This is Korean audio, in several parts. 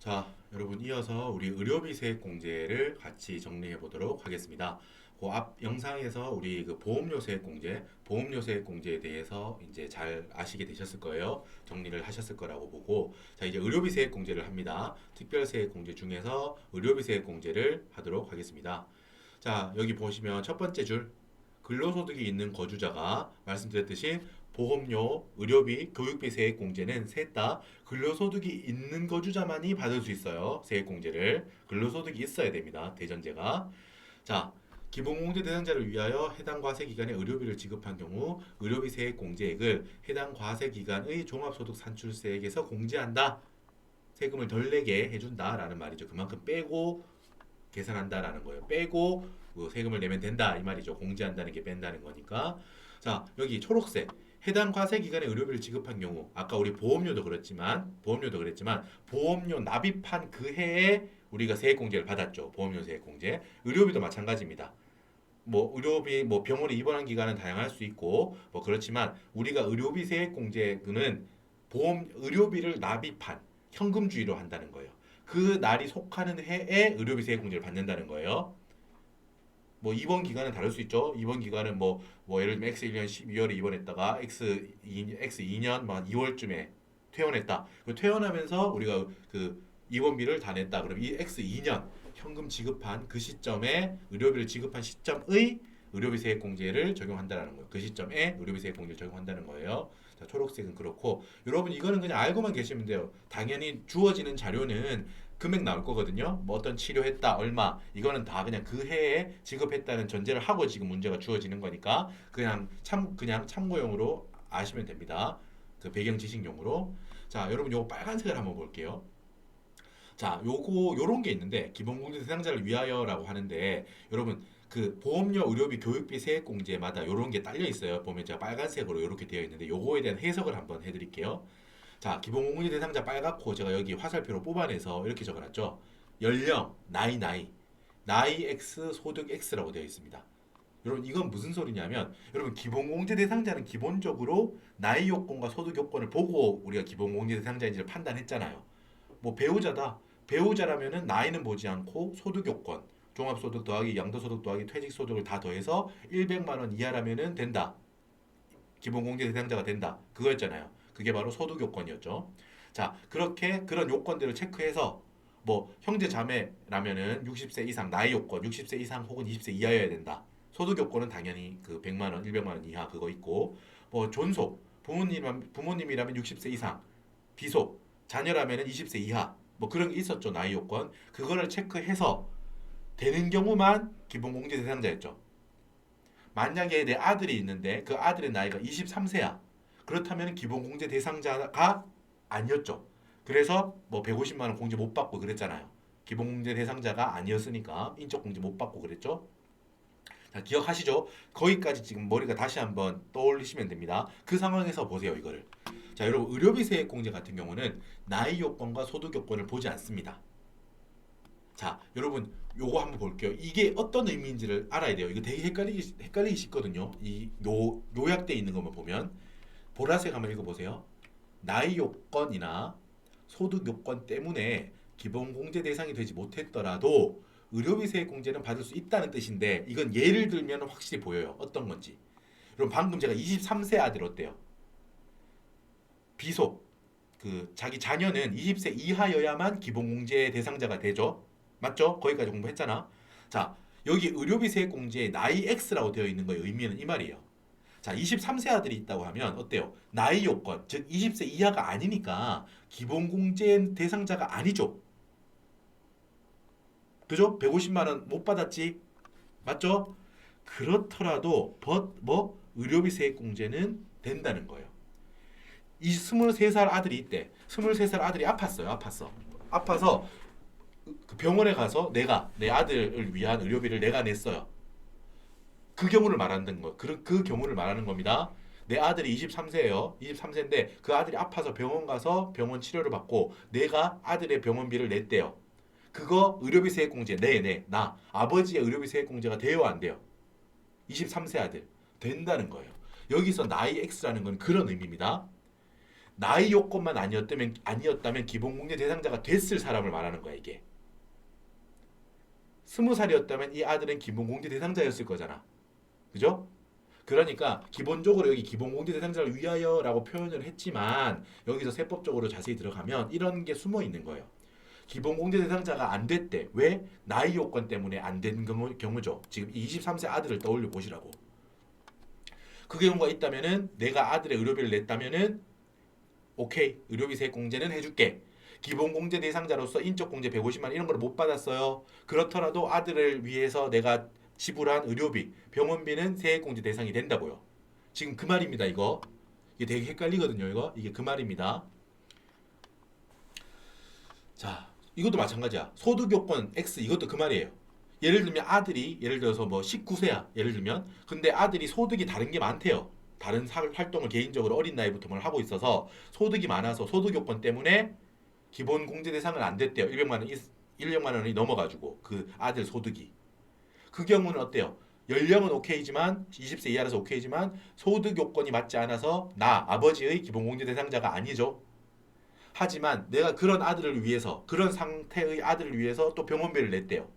자, 여러분 이어서 우리 의료비 세액 공제를 같이 정리해 보도록 하겠습니다. 그 앞 영상에서 우리 그 보험료 세액 공제, 보험료 세액 공제에 대해서 이제 잘 아시게 되셨을 거예요. 정리를 하셨을 거라고 보고, 자, 이제 의료비 세액 공제를 합니다. 특별 세액 공제 중에서 의료비 세액 공제를 하도록 하겠습니다. 자, 여기 보시면 첫 번째 줄 근로소득이 있는 거주자가 말씀드렸듯이 보험료, 의료비, 교육비 세액 공제는 셋 다 근로소득이 있는 거주자만이 받을 수 있어요. 세액 공제를. 근로소득이 있어야 됩니다. 대전제가. 자, 기본공제 대상자를 위하여 해당 과세기관에 의료비를 지급한 경우 의료비 세액 공제액을 해당 과세기관의 종합소득 산출세액에서 공제한다. 세금을 덜 내게 해준다라는 말이죠. 그만큼 빼고 계산한다라는 거예요. 빼고 세금을 내면 된다 이 말이죠. 공제한다는 게 뺀다는 거니까. 자, 여기 초록색 해당 과세 기간에 의료비를 지급한 경우 아까 우리 보험료도 그랬지만 보험료 납입한 그 해에 우리가 세액 공제를 받았죠. 보험료 세액 공제. 의료비도 마찬가지입니다. 뭐 의료비 뭐 병원에 입원한 기간은 다양할 수 있고 뭐 그렇지만 우리가 의료비 세액 공제는 보험 의료비를 납입한 현금주의로 한다는 거예요. 그 날이 속하는 해에 의료비 세액 공제를 받는다는 거예요. 뭐 입원 기간은 다를 수 있죠. 입원 기간은 뭐 예를 들면 X1년 12월에 입원했다가 X2년 막 2월쯤에 퇴원했다. 그 퇴원하면서 우리가 그 입원비를 다 냈다. 그럼 이 X2년 현금 지급한 그 시점에 의료비를 지급한 시점의 의료비 세액 공제를 적용한다는 거예요. 그 시점에 의료비 세액 공제를 적용한다는 거예요. 자, 초록색은 그렇고 여러분 이거는 그냥 알고만 계시면 돼요. 당연히 주어지는 자료는 금액 나올 거거든요. 뭐 어떤 치료했다 얼마 이거는 다 그냥 그 해에 지급했다는 전제를 하고 지금 문제가 주어지는 거니까 그냥 참고용으로 아시면 됩니다. 그 배경 지식용으로. 자, 여러분 요거 빨간색을 한번 볼게요. 자, 요런 게 있는데 기본공제 대상자를 위하여라고 하는데 여러분 그 보험료, 의료비, 교육비 세액 공제마다 요런 게 딸려 있어요. 보면 제가 빨간색으로 이렇게 되어 있는데 요거에 대한 해석을 한번 해드릴게요. 자, 기본공제 대상자 빨갛고 제가 여기 화살표로 뽑아내서 이렇게 적어놨죠. 연령, 나이 X, 소득 X라고 되어 있습니다. 여러분 이건 무슨 소리냐면 여러분 기본공제 대상자는 기본적으로 나이 요건과 소득 요건을 보고 우리가 기본공제 대상자인지를 판단했잖아요. 뭐 배우자다. 배우자라면은 나이는 보지 않고 소득 요건, 종합소득 더하기 양도소득 더하기 퇴직소득을 다 더해서 100만 원 이하라면은 된다. 기본공제 대상자가 된다. 그거였잖아요. 그게 바로 소득 요건이었죠. 자, 그렇게 그런 요건들을 체크해서 뭐 형제 자매라면은 60세 이상 나이 요건 60세 이상 혹은 20세 이하여야 된다. 소득 요건은 당연히 그 100만 원, 100만 원 이하 그거 있고 뭐 존속 부모님이라면 60세 이상 비속 자녀라면은 20세 이하 뭐 그런 게 있었죠. 나이 요건 그거를 체크해서 되는 경우만 기본공제 대상자였죠. 만약에 내 아들이 있는데 그 아들의 나이가 23세야. 그렇다면 기본공제 대상자가 아니었죠. 그래서 뭐 150만 원 공제 못 받고 그랬잖아요. 기본공제 대상자가 아니었으니까 인적공제 못 받고 그랬죠. 자, 기억하시죠? 거기까지 지금 머리가 다시 한번 떠올리시면 됩니다. 그 상황에서 보세요, 이거를. 자, 여러분 의료비 세액 공제 같은 경우는 나이 요건과 소득 요건을 보지 않습니다. 자, 여러분 요거 한번 볼게요. 이게 어떤 의미인지를 알아야 돼요. 이거 되게 헷갈리기 쉽거든요. 이 요약돼 있는 것만 보면 보라색 한번 읽어보세요. 나이 요건이나 소득 요건 때문에 기본공제 대상이 되지 못했더라도 의료비 세액 공제는 받을 수 있다는 뜻인데 이건 예를 들면 확실히 보여요. 어떤 건지. 그럼 방금 제가 23세 아들 어때요? 비속 그 자기 자녀는 20세 이하여야만 기본공제 대상자가 되죠. 맞죠? 거기까지 공부했잖아. 자, 여기 의료비 세액 공제에 나이 X라고 되어 있는 거의 의미는 이 말이에요. 자, 23세 아들이 있다고 하면 어때요? 나이 요건, 즉 20세 이하가 아니니까 기본공제 대상자가 아니죠. 그죠? 150만 원 못 받았지? 맞죠? 그렇더라도 의료비 세액 공제는 된다는 거예요. 이 23살 아들이 있대. 23살 아들이 아팠어. 아파서 그 병원에 가서 내가 내 아들을 위한 의료비를 내가 냈어요. 그 경우를 말하는 거. 그 경우를 말하는 겁니다. 내 아들이 23세예요. 23세인데 그 아들이 아파서 병원 가서 병원 치료를 받고 내가 아들의 병원비를 냈대요. 그거 의료비 세액 공제 나 아버지의 의료비 세액 공제가 돼요 안 돼요? 23세 아들 된다는 거예요. 여기서 나이 X라는 건 그런 의미입니다. 나이 요건만 아니었다면 기본공제 대상자가 됐을 사람을 말하는 거야 이게. 20살이었다면 이 아들은 기본공제 대상자였을 거잖아. 그죠? 그러니까 기본적으로 여기 기본공제 대상자를 위하여라고 표현을 했지만 여기서 세법적으로 자세히 들어가면 이런 게 숨어 있는 거예요. 기본공제 대상자가 안 됐대. 왜? 나이 요건 때문에 안 된 경우죠. 지금 23세 아들을 떠올려 보시라고. 그 경우가 있다면은 내가 아들의 의료비를 냈다면은 오케이 의료비 세액공제는 해줄게. 기본공제 대상자로서 인적공제 150만 원 이런 걸 못 받았어요. 그렇더라도 아들을 위해서 내가 지불한 의료비, 병원비는 세액공제 대상이 된다고요. 지금 그 말입니다. 이거 이게 되게 헷갈리거든요. 이게 그 말입니다. 자, 이것도 마찬가지야. 소득요건 X 이것도 그 말이에요. 예를 들면 아들이 예를 들어서 뭐 19세야. 예를 들면 근데 아들이 소득이 다른 게 많대요. 다른 활동을 개인적으로 어린 나이부터 뭘 하고 있어서 소득이 많아서 소득요건 때문에 기본 공제 대상은 안 됐대요. 100만 원이 넘어가지고 그 아들 소득이. 그 경우는 어때요? 연령은 오케이지만 20세 이하라서 오케이지만 소득 요건이 맞지 않아서 나 아버지의 기본 공제 대상자가 아니죠. 하지만 내가 그런 아들을 위해서 그런 상태의 아들을 위해서 또 병원비를 냈대요.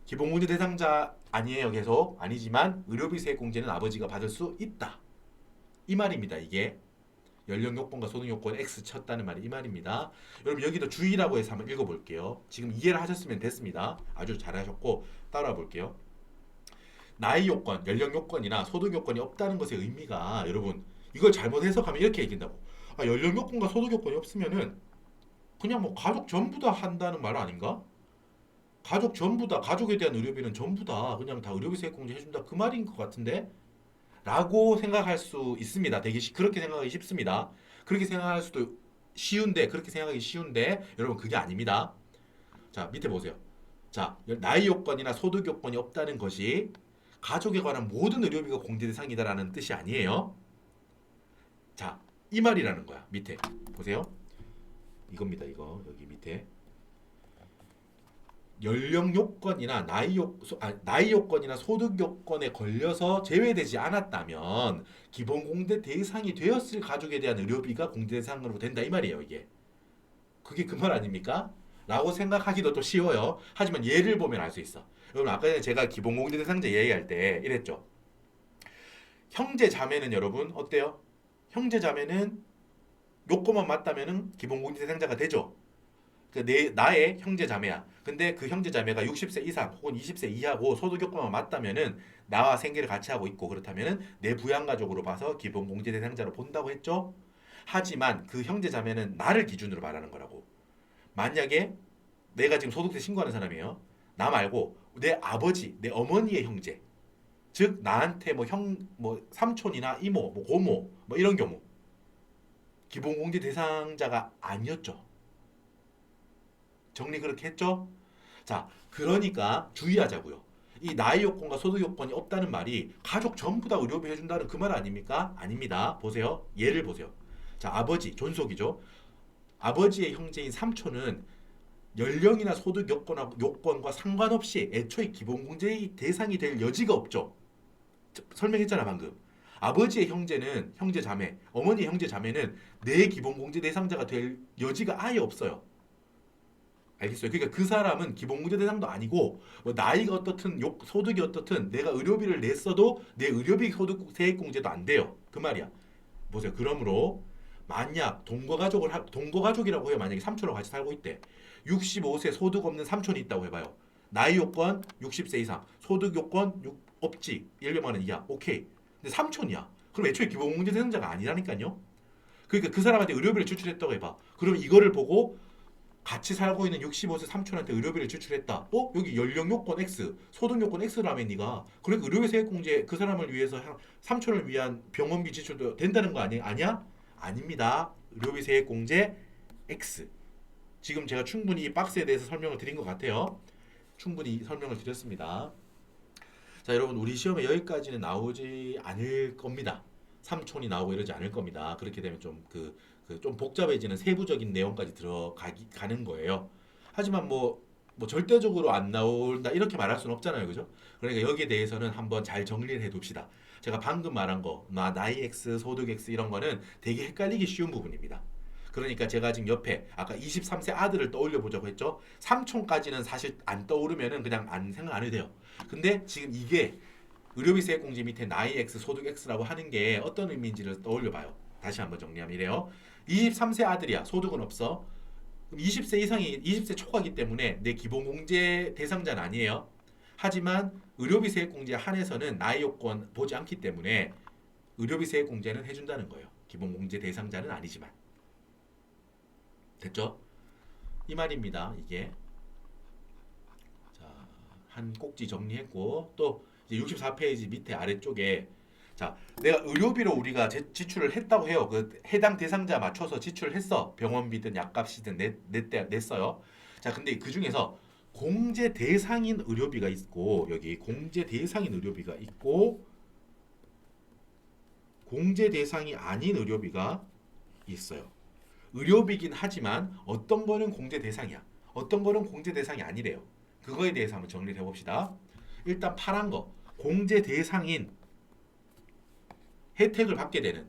기본공제 대상자 아니에요. 계속 아니지만 의료비 세액 공제는 아버지가 받을 수 있다. 이 말입니다. 이게 연령 요건과 소득 요건 X 쳤다는 말이 이 말입니다. 여러분 여기도 주의라고 해서 한번 읽어볼게요. 지금 이해를 하셨으면 됐습니다. 아주 잘하셨고 따라와 볼게요. 나이 요건, 연령 요건이나 소득 요건이 없다는 것의 의미가 여러분 이걸 잘못 해석하면 이렇게 얘기한다고. 아, 연령 요건과 소득 요건이 없으면은 그냥 뭐 가족 전부 다 한다는 말 아닌가? 가족 전부 다 가족에 대한 의료비는 전부 다 그냥 다 의료비 세액 공제 해준다 그 말인 것 같은데? 라고 생각할 수 있습니다. 되게 그렇게 생각하기 쉽습니다. 그렇게 생각할 수도 쉬운데 그렇게 생각하기 쉬운데 여러분 그게 아닙니다. 자 밑에 보세요. 자 나이 요건이나 소득 요건이 없다는 것이 가족에 관한 모든 의료비가 공제 대상이다라는 뜻이 아니에요. 자 이 말이라는 거야. 밑에 보세요. 이겁니다. 이거 여기 밑에 연령 요건이나 나이 요건이나 소득 요건에 걸려서 제외되지 않았다면 기본 공제 대상이 되었을 가족에 대한 의료비가 공제 대상으로 된다 이 말이에요. 이게 그게 그 말 아닙니까? 라고 생각하기도 또 쉬워요. 하지만 예를 보면 알 수 있어. 여러분 아까 전에 제가 기본 공제 대상자 얘기할 때 이랬죠. 형제 자매는 여러분 어때요? 형제 자매는 요건만 맞다면은 기본 공제 대상자가 되죠. 나의 형제 자매야. 근데 그 형제 자매가 60세 이상 혹은 20세 이하고 소득 요건만 맞다면은 나와 생계를 같이 하고 있고 그렇다면은 내 부양 가족으로 봐서 기본 공제 대상자로 본다고 했죠. 하지만 그 형제 자매는 나를 기준으로 말하는 거라고. 만약에 내가 지금 소득세 신고하는 사람이에요. 나 말고 내 아버지, 내 어머니의 형제. 즉 나한테 뭐 뭐 삼촌이나 이모, 뭐 고모 뭐 이런 경우 기본 공제 대상자가 아니었죠. 정리 그렇게 했죠? 자, 그러니까 주의하자고요. 이 나이 요건과 소득 요건이 없다는 말이 가족 전부 다 의료비 해준다는 그 말 아닙니까? 아닙니다. 보세요. 예를 보세요. 자, 아버지, 존속이죠. 아버지의 형제인 삼촌은 연령이나 소득 요건과 상관없이 애초에 기본공제의 대상이 될 여지가 없죠. 설명했잖아, 방금. 아버지의 형제는 형제 자매, 어머니의 형제 자매는 내 기본공제 대상자가 될 여지가 아예 없어요. 알겠어요. 그러니까 그 사람은 기본공제 대상도 아니고 뭐 나이가 어떻든 소득이 어떻든 내가 의료비를 냈어도 내 의료비 소득 세액공제도 안 돼요. 그 말이야. 보세요. 그러므로 만약 동거가족이라고 해요. 만약에 삼촌하고 같이 살고 있대. 65세 소득 없는 삼촌이 있다고 해봐요. 나이 요건 60세 이상, 소득 요건 없지. 100만 원 이하. 오케이. 근데 삼촌이야. 그럼 애초에 기본공제 대상자가 아니라니까요. 그러니까 그 사람한테 의료비를 지출했다고 해봐. 그럼 이거를 보고 같이 살고 있는 65세 삼촌한테 의료비를 지출했다. 여기 연령 요건 X, 소득 요건 X라며 니가. 그러니까 의료비 세액공제 그 사람을 위해서 삼촌을 위한 병원비 지출도 된다는 거 아니야? 아닙니다. 의료비 세액공제 X. 지금 제가 충분히 이 박스에 대해서 설명을 드린 것 같아요. 충분히 설명을 드렸습니다. 자, 여러분 우리 시험에 여기까지는 나오지 않을 겁니다. 삼촌이 나오고 이러지 않을 겁니다. 그렇게 되면 좀 복잡해지는 세부적인 내용까지 들어가는 거예요. 하지만 뭐 절대적으로 안 나온다 이렇게 말할 수는 없잖아요, 그죠? 그러니까 여기에 대해서는 한번 잘 정리를 해둡시다. 제가 방금 말한 거, 나이 X, 소득 X 이런 거는 되게 헷갈리기 쉬운 부분입니다. 그러니까 제가 지금 옆에 아까 23세 아들을 떠올려 보자고 했죠. 삼촌까지는 사실 안 떠오르면은 그냥 안 생각 안 해도 돼요. 근데 지금 이게 의료비 세액공제 밑에 나이 X, 소득 X라고 하는 게 어떤 의미인지를 떠올려 봐요. 다시 한번 정리하면 이래요. 23세 아들이야. 소득은 없어. 그럼 20세 이상이 20세 초과기 때문에 내 기본공제 대상자는 아니에요. 하지만 의료비 세액공제에 한해서는 나이 요건 보지 않기 때문에 의료비 세액공제는 해준다는 거예요. 기본공제 대상자는 아니지만. 됐죠? 이 말입니다. 이게. 자, 한 꼭지 정리했고 또 이제 64페이지 밑에 아래쪽에 자, 내가 의료비로 우리가 지출을 했다고 해요. 그 해당 대상자 맞춰서 지출을 했어. 병원비든 약값이든 냈어요. 자, 근데 그 중에서 공제 대상인 의료비가 있고 여기 공제 대상인 의료비가 있고 공제 대상이 아닌 의료비가 있어요. 의료비긴 하지만 어떤 거는 공제 대상이야. 어떤 거는 공제 대상이 아니래요. 그거에 대해서 한번 정리를 해봅시다. 일단 파란 거 공제 대상인 혜택을 받게 되는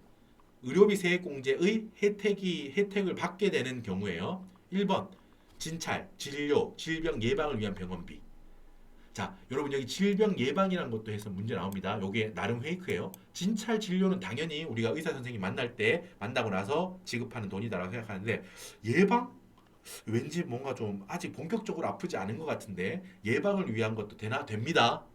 의료비 세액공제의 혜택을 받게 되는 경우에요. 1번 진찰, 진료, 질병 예방을 위한 병원비. 자, 여러분 여기 질병 예방이라는 것도 해서 문제 나옵니다. 요게 나름 페이크예요. 진찰 진료는 당연히 우리가 의사 선생님 만날 때 만나고 나서 지급하는 돈이다라고 생각하는데 예방? 왠지 뭔가 좀 아직 본격적으로 아프지 않은 것 같은데 예방을 위한 것도 되나? 됩니다.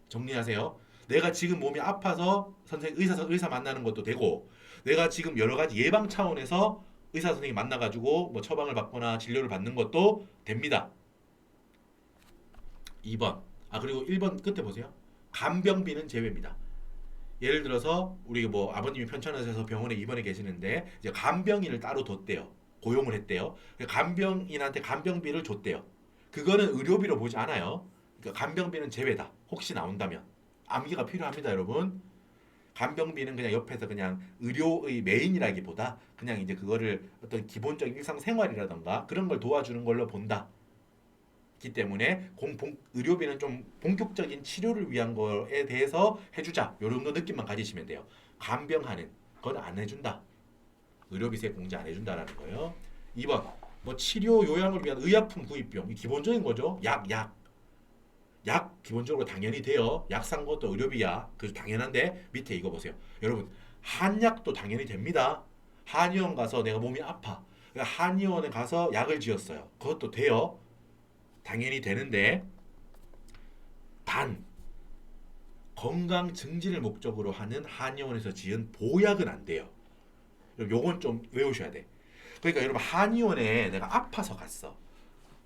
정리하세요. 내가 지금 몸이 아파서 의사 만나는 것도 되고 내가 지금 여러 가지 예방 차원에서 의사 선생님 만나가지고 뭐 처방을 받거나 진료를 받는 것도 됩니다. 2번. 그리고 1번 끝에 보세요. 간병비는 제외입니다. 예를 들어서 우리 뭐 아버님이 편찮으셔서 병원에 입원해 계시는데 이제 간병인을 따로 뒀대요. 고용을 했대요. 간병인한테 간병비를 줬대요. 그거는 의료비로 보지 않아요. 그러니까 간병비는 제외다. 혹시 나온다면 암기가 필요합니다, 여러분. 간병비는 그냥 옆에서 그냥 의료의 메인이라기보다 그냥 이제 그거를 어떤 기본적인 일상생활이라던가 그런 걸 도와주는 걸로 본다. 기 때문에 의료비는 좀 본격적인 치료를 위한 거에 대해서 해주자. 요 정도 느낌만 가지시면 돼요. 간병하는 건 안 해준다. 의료비 세액 공제 안 해준다라는 거예요. 2번 뭐 치료 요양을 위한 의약품 구입비용 기본적인 거죠. 약 기본적으로 당연히 돼요. 약 산 것도 의료비야. 그래서 당연한데 밑에 이거 보세요. 여러분 한약도 당연히 됩니다. 한의원 가서 내가 몸이 아파. 한의원에 가서 약을 지었어요. 그것도 돼요. 당연히 되는데 단 건강 증진을 목적으로 하는 한의원에서 지은 보약은 안 돼요. 요건 좀 외우셔야 돼. 그러니까 여러분 한의원에 내가 아파서 갔어.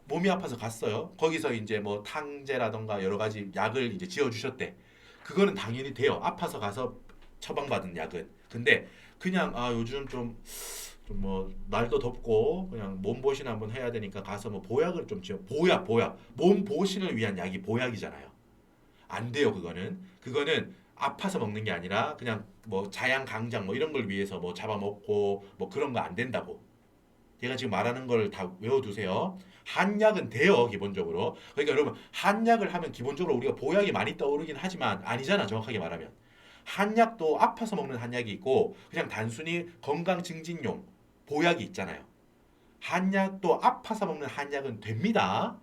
몸이 아파서 갔어요. 거기서 이제 뭐 탕제라던가 여러 가지 약을 이제 지어 주셨대. 그거는 당연히 돼요. 아파서 가서 처방받은 약은. 근데 그냥 요즘 좀 뭐 날도 덥고 그냥 몸보신 한번 해야 되니까 가서 뭐 보약을 좀 지어 보약 몸보신을 위한 약이 보약이잖아요. 안 돼요. 그거는 아파서 먹는 게 아니라 그냥 뭐 자양 강장 뭐 이런 걸 위해서 뭐 잡아먹고 뭐 그런 거 안 된다고. 제가 지금 말하는 걸 다 외워두세요. 한약은 돼요, 기본적으로. 그러니까 여러분, 한약을 하면 기본적으로 우리가 보약이 많이 떠오르긴 하지만 아니잖아, 정확하게 말하면. 한약도 아파서 먹는 한약이 있고 그냥 단순히 건강 증진용 보약이 있잖아요. 한약도 아파서 먹는 한약은 됩니다.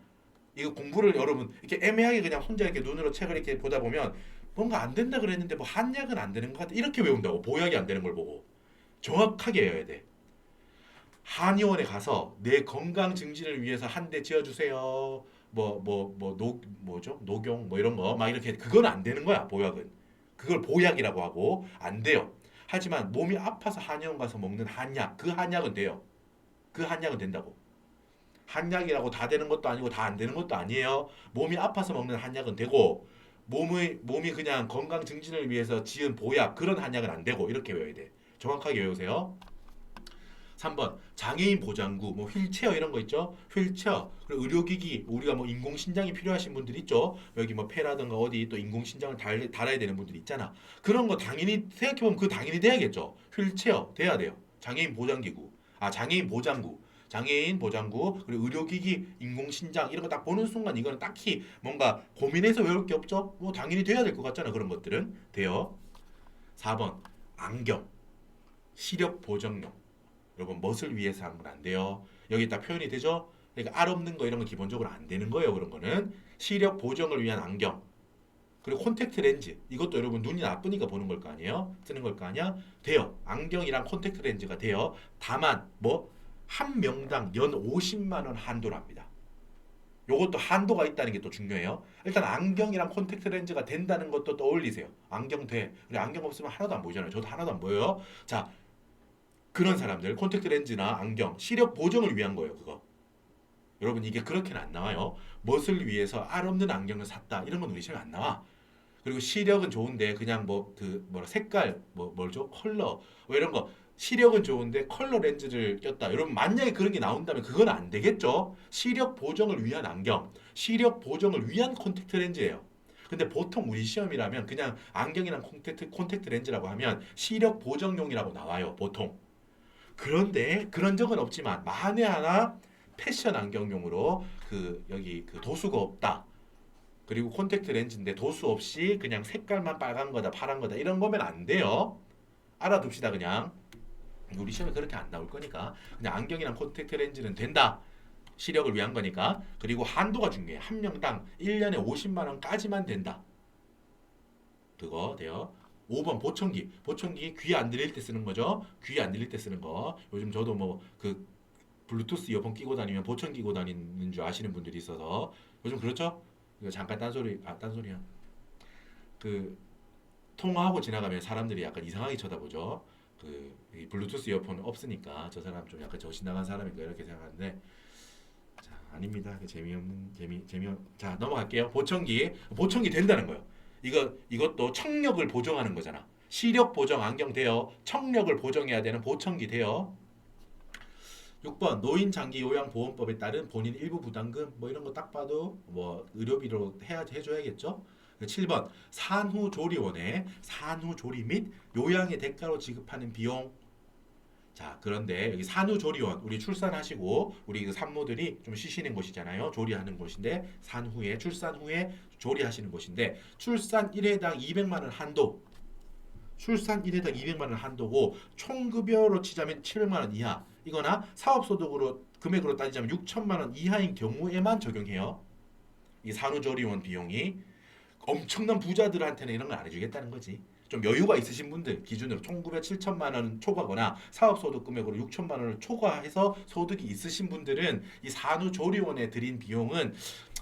이거 공부를 여러분 이렇게 애매하게 그냥 혼자 이렇게 눈으로 책을 이렇게 보다 보면 뭔가 안 된다 그랬는데 뭐 한약은 안 되는 것 같아 이렇게 외운다고 보약이 안 되는 걸 보고 정확하게 외워야 돼. 한의원에 가서 내 건강 증진을 위해서 한 대 지어주세요. 뭐죠? 녹용 뭐 이런 거 막 이렇게 그건 안 되는 거야 보약은. 그걸 보약이라고 하고 안 돼요. 하지만 몸이 아파서 한의원 가서 먹는 한약 그 한약은 돼요. 그 한약은 된다고. 한약이라고 다 되는 것도 아니고 다 안 되는 것도 아니에요. 몸이 아파서 먹는 한약은 되고 몸이 그냥 건강 증진을 위해서 지은 보약 그런 한약은 안 되고 이렇게 외워야 돼. 정확하게 외우세요. 3번 장애인 보장구 뭐 휠체어 이런 거 있죠. 휠체어 그리고 의료기기 우리가 뭐 인공신장이 필요하신 분들 있죠. 여기 뭐 폐라든가 어디 또 인공신장을 달아야 되는 분들 있잖아. 그런 거 당연히 생각해보면 그 당연히 돼야겠죠. 휠체어 돼야 돼요. 장애인 보장기구 장애인 보장구 그리고 의료기기 인공신장 이런 거 딱 보는 순간 이거는 딱히 뭔가 고민해서 외울 게 없죠. 뭐 당연히 돼야 될 것 같잖아. 그런 것들은 돼요. 4번 안경, 시력 보정용. 여러분 멋을 위해서 하는 건 안 돼요. 여기 딱 표현이 되죠? 그러니까 알 없는 거 이런 건 기본적으로 안 되는 거예요. 그런 거는 시력 보정을 위한 안경. 그리고 콘택트 렌즈. 이것도 여러분 눈이 나쁘니까 보는 걸 거 아니에요? 쓰는 걸 거 아니야? 돼요. 안경이랑 콘택트 렌즈가 돼요. 다만 뭐 한 명당 연 50만 원 한도랍니다. 요것도 한도가 있다는 게 또 중요해요. 일단 안경이랑 콘택트 렌즈가 된다는 것도 떠올리세요. 안경 돼. 우리 안경 없으면 하나도 안 보이잖아요. 저도 하나도 안 보여요. 자, 그런 사람들 콘택트 렌즈나 안경 시력 보정을 위한 거예요. 그거. 여러분 이게 그렇게는 안 나와요. 멋을 위해서 알 없는 안경을 샀다. 이런 건 우리 시험에 안 나와. 그리고 시력은 좋은데 그냥 뭐 그 뭐라 색깔 뭐 뭐죠? 컬러 뭐 이런 거 시력은 좋은데 컬러 렌즈를 꼈다. 여러분 만약에 그런 게 나온다면 그건 안 되겠죠. 시력 보정을 위한 안경, 시력 보정을 위한 콘택트 렌즈예요. 근데 보통 우리 시험이라면 그냥 안경이랑 콘택트 렌즈라고 하면 시력 보정용이라고 나와요. 보통. 그런데 그런 적은 없지만 만에 하나 패션 안경용으로 그 여기 그 도수가 없다. 그리고 콘택트 렌즈인데 도수 없이 그냥 색깔만 빨간 거다 파란 거다 이런 거면 안 돼요. 알아둡시다 그냥. 우리 시험에 그렇게 안 나올 거니까 그냥 안경이랑 콘택트 렌즈는 된다. 시력을 위한 거니까. 그리고 한도가 중요해. 한 명당 1년에 50만 원까지만 된다. 그거 돼요. 5번 보청기. 보청기 귀 안 들릴 때 쓰는 거죠. 귀 안 들릴 때 쓰는 거. 요즘 저도 뭐 그 블루투스 이어폰 끼고 다니면 보청기 끼고 다니는 줄 아시는 분들이 있어서 요즘 그렇죠? 이거 잠깐 딴소리야. 그 통화하고 지나가면 사람들이 약간 이상하게 쳐다보죠. 이 블루투스 이어폰 없으니까 저 사람 좀 약간 정신 나간 사람인가 이렇게 생각하는데 자, 아닙니다. 자, 넘어갈게요. 보청기 된다는 거예요. 이것도 청력을 보정하는 거잖아. 시력 보정 안경 돼요. 청력을 보정해야 되는 보청기 돼요. 6번 노인 장기 요양 보험법에 따른 본인 일부 부담금 뭐 이런 거 딱 봐도 뭐 의료비로 해줘야겠죠. 7번 산후조리원에 산후조리 및 요양의 대가로 지급하는 비용. 자, 그런데 여기 산후조리원 우리 출산하시고 우리 그 산모들이 좀 쉬시는 곳이잖아요. 조리하는 곳인데 출산 후에 조리하시는 곳인데 출산 1회당 200만 원 한도. 출산 1회당 200만 원 한도고 총급여로 치자면 700만 원 이하. 이거나 사업소득으로 금액으로 따지자면 6천만 원 이하인 경우에만 적용해요. 이 산후조리원 비용이 엄청난 부자들한테는 이런 걸 안 해주겠다는 거지. 좀 여유가 있으신 분들 기준으로 총급여 7천만 원 초과거나 사업소득 금액으로 6천만 원을 초과해서 소득이 있으신 분들은 이 산후조리원에 들인 비용은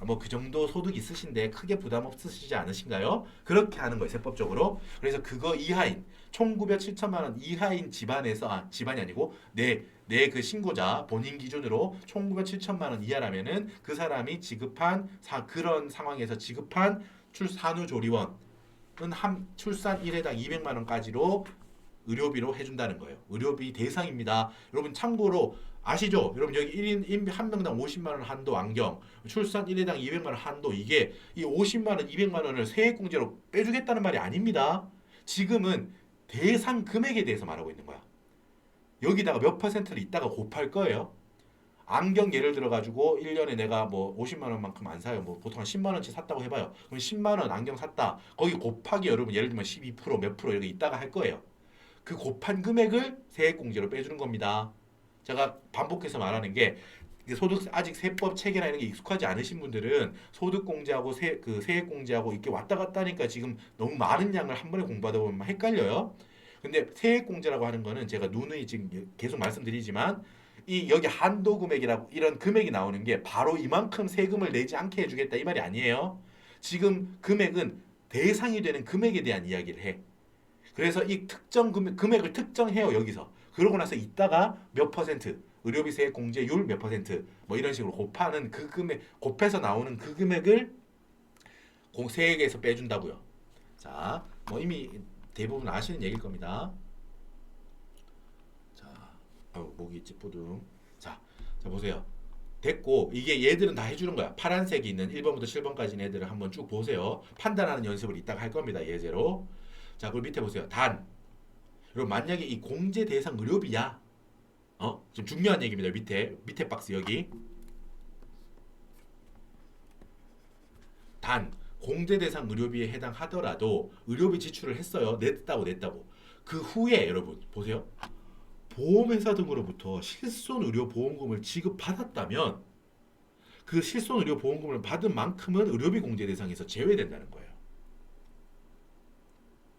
뭐 그 정도 소득이 있으신데 크게 부담 없으시지 않으신가요? 그렇게 하는 거예요 세법적으로. 그래서 그거 이하인 총급여 7천만 원 이하인 집안에서 집안이 아니고 내 그 신고자 본인 기준으로 총급여 7천만 원 이하라면은 그 사람이 지급한 그런 상황에서 지급한 산후조리원은 출산 1회당 200만 원까지로 의료비로 해준다는 거예요. 의료비 대상입니다. 여러분 참고로 아시죠? 여러분 여기 1인 한 명당 50만 원 한도 안경, 출산 1회당 200만 원 한도 이게 이 50만 원, 200만 원을 세액공제로 빼주겠다는 말이 아닙니다. 지금은 대상 금액에 대해서 말하고 있는 거야. 여기다가 몇 퍼센트를 이따가 곱할 거예요. 안경 예를 들어 가지고 1년에 내가 뭐 50만 원만큼 안 사요. 뭐 보통 한 10만 원치 샀다고 해봐요. 그럼 10만 원 안경 샀다. 거기 곱하기 여러분 예를 들면 12%몇 프로 이렇게 이따가 할 거예요. 그 곱한 금액을 세액공제로 빼주는 겁니다. 제가 반복해서 말하는 게 소득 아직 세법 체계나 이런 게 익숙하지 않으신 분들은 소득공제하고 세액공제하고 이렇게 왔다 갔다 하니까 지금 너무 많은 양을 한 번에 공부하다 보면 헷갈려요. 근데 세액공제라고 하는 거는 제가 누누이 지금 계속 말씀드리지만 이 여기 한도 금액이라고 이런 금액이 나오는 게 바로 이만큼 세금을 내지 않게 해주겠다 이 말이 아니에요. 지금 금액은 대상이 되는 금액에 대한 이야기를 해. 그래서 이 특정 금액을 특정해요 여기서. 그러고 나서 이따가 몇 퍼센트 의료비 세액 공제율 몇 퍼센트 뭐 이런 식으로 곱하는 그 금액 곱해서 나오는 그 금액을 세액에서 빼준다고요. 자, 뭐 이미 대부분 아시는 얘기일 겁니다. 자, 목이 찌뿌둥. 자, 보세요. 됐고 이게 얘들은 다 해주는 거야. 파란색이 있는 1번부터 7번까지 있는 애들을 한번 쭉 보세요. 판단하는 연습을 이따가 할 겁니다. 예제로. 자, 그리고 밑에 보세요. 단. 여러분 만약에 이 공제 대상 의료비야. 지금 중요한 얘기입니다. 밑에 박스 여기. 단 공제 대상 의료비에 해당하더라도 의료비 지출을 했어요. 냈다고. 그 후에 여러분 보세요. 보험회사 등으로부터 실손의료보험금을 지급받았다면 그 실손의료보험금을 받은 만큼은 의료비 공제 대상에서 제외된다는 거예요.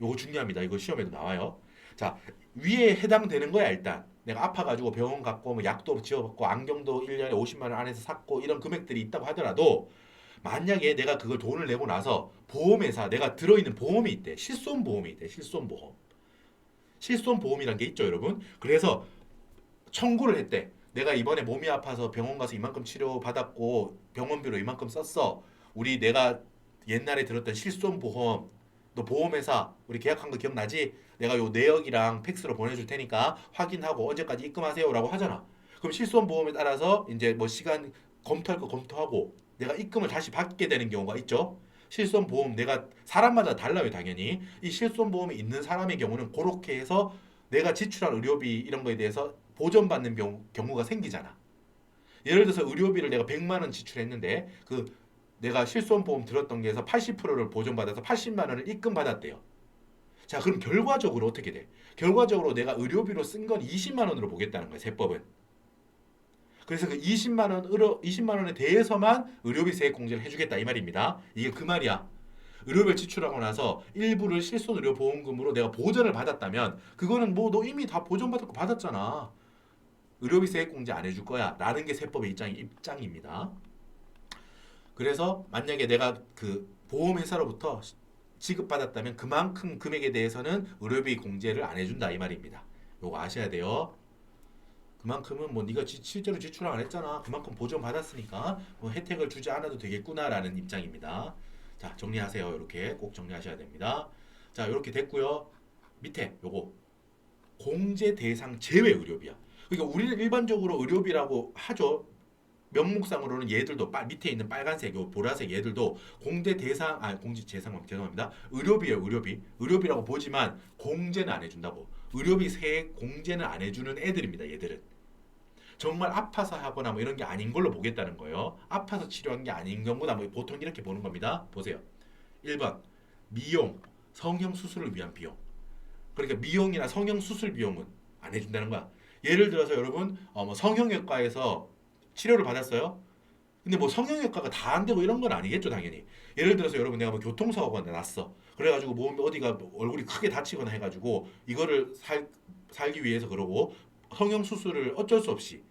요거 중요합니다. 이거 시험에도 나와요. 자, 위에 해당되는 거야 일단. 내가 아파가지고 병원 갔고 뭐 약도 지어봤고 안경도 1년에 50만 원 안에서 샀고 이런 금액들이 있다고 하더라도 만약에 내가 그걸 돈을 내고 나서 보험회사 내가 들어있는 보험이 있대. 실손보험이 있대. 실손보험. 실손보험이란 게 있죠 여러분. 그래서 청구를 했대. 내가 이번에 몸이 아파서 병원 가서 이만큼 치료받았고 병원비로 이만큼 썼어. 우리 내가 옛날에 들었던 실손보험 너 보험회사 우리 계약한 거 기억나지? 내가 요 내역이랑 팩스로 보내줄 테니까 확인하고 언제까지 입금하세요라고 하잖아. 그럼 실손보험에 따라서 이제 뭐 시간 검토할 거 검토하고 내가 입금을 다시 받게 되는 경우가 있죠. 실손보험 내가 사람마다 달라요 당연히. 이 실손보험이 있는 사람의 경우는 그렇게 해서 내가 지출한 의료비 이런 거에 대해서 보전받는 경우가 생기잖아. 예를 들어서 의료비를 내가 100만 원 지출했는데 그 내가 실손보험 들었던 게에서 80%를 보전받아서 80만 원을 입금받았대요. 자, 그럼 결과적으로 어떻게 돼? 결과적으로 내가 의료비로 쓴 건 20만 원으로 보겠다는 거야, 세법은. 그래서 그 20만 원에 대해서만 의료비 세액 공제를 해주겠다 이 말입니다. 이게 그 말이야. 의료비를 지출하고 나서 일부를 실손의료보험금으로 내가 보전을 받았다면 그거는 뭐 너 이미 다 보전받았고 받았잖아. 의료비 세액 공제 안 해줄 거야 라는 게 세법의 입장입니다. 그래서 만약에 내가 그 보험회사로부터 지급받았다면 그만큼 금액에 대해서는 의료비 공제를 안 해준다 이 말입니다. 요거 아셔야 돼요. 그만큼은 뭐 네가 실제로 지출 안 했잖아. 그만큼 보전 받았으니까 뭐 혜택을 주지 않아도 되겠구나라는 입장입니다. 자, 정리하세요. 이렇게 꼭 정리하셔야 됩니다. 자, 이렇게 됐고요. 밑에 요거 공제 대상 제외 의료비야. 그러니까 우리는 일반적으로 의료비라고 하죠. 명목상으로는 얘들도 밑에 있는 빨간색, 요 보라색 얘들도 공제 대상, 공제 대상 죄송합니다. 의료비예요, 의료비. 의료비라고 보지만 공제는 안 해준다고. 의료비 세액 공제는 안 해주는 애들입니다, 얘들은. 정말 아파서 하거나 뭐 이런 게 아닌 걸로 보겠다는 거예요. 아파서 치료한 게 아닌 경우다 뭐 보통 이렇게 보는 겁니다. 보세요. 1번 미용, 성형 수술을 위한 비용. 그러니까 미용이나 성형 수술 비용은 안 해준다는 거야. 예를 들어서 여러분 뭐 성형외과에서 치료를 받았어요. 근데 뭐 성형외과가 다 안 되고 이런 건 아니겠죠 당연히. 예를 들어서 여러분 내가 뭐 교통사고가 났어. 그래가지고 몸 어디가 얼굴이 크게 다치거나 해가지고 이거를 살기 위해서 그러고 성형 수술을 어쩔 수 없이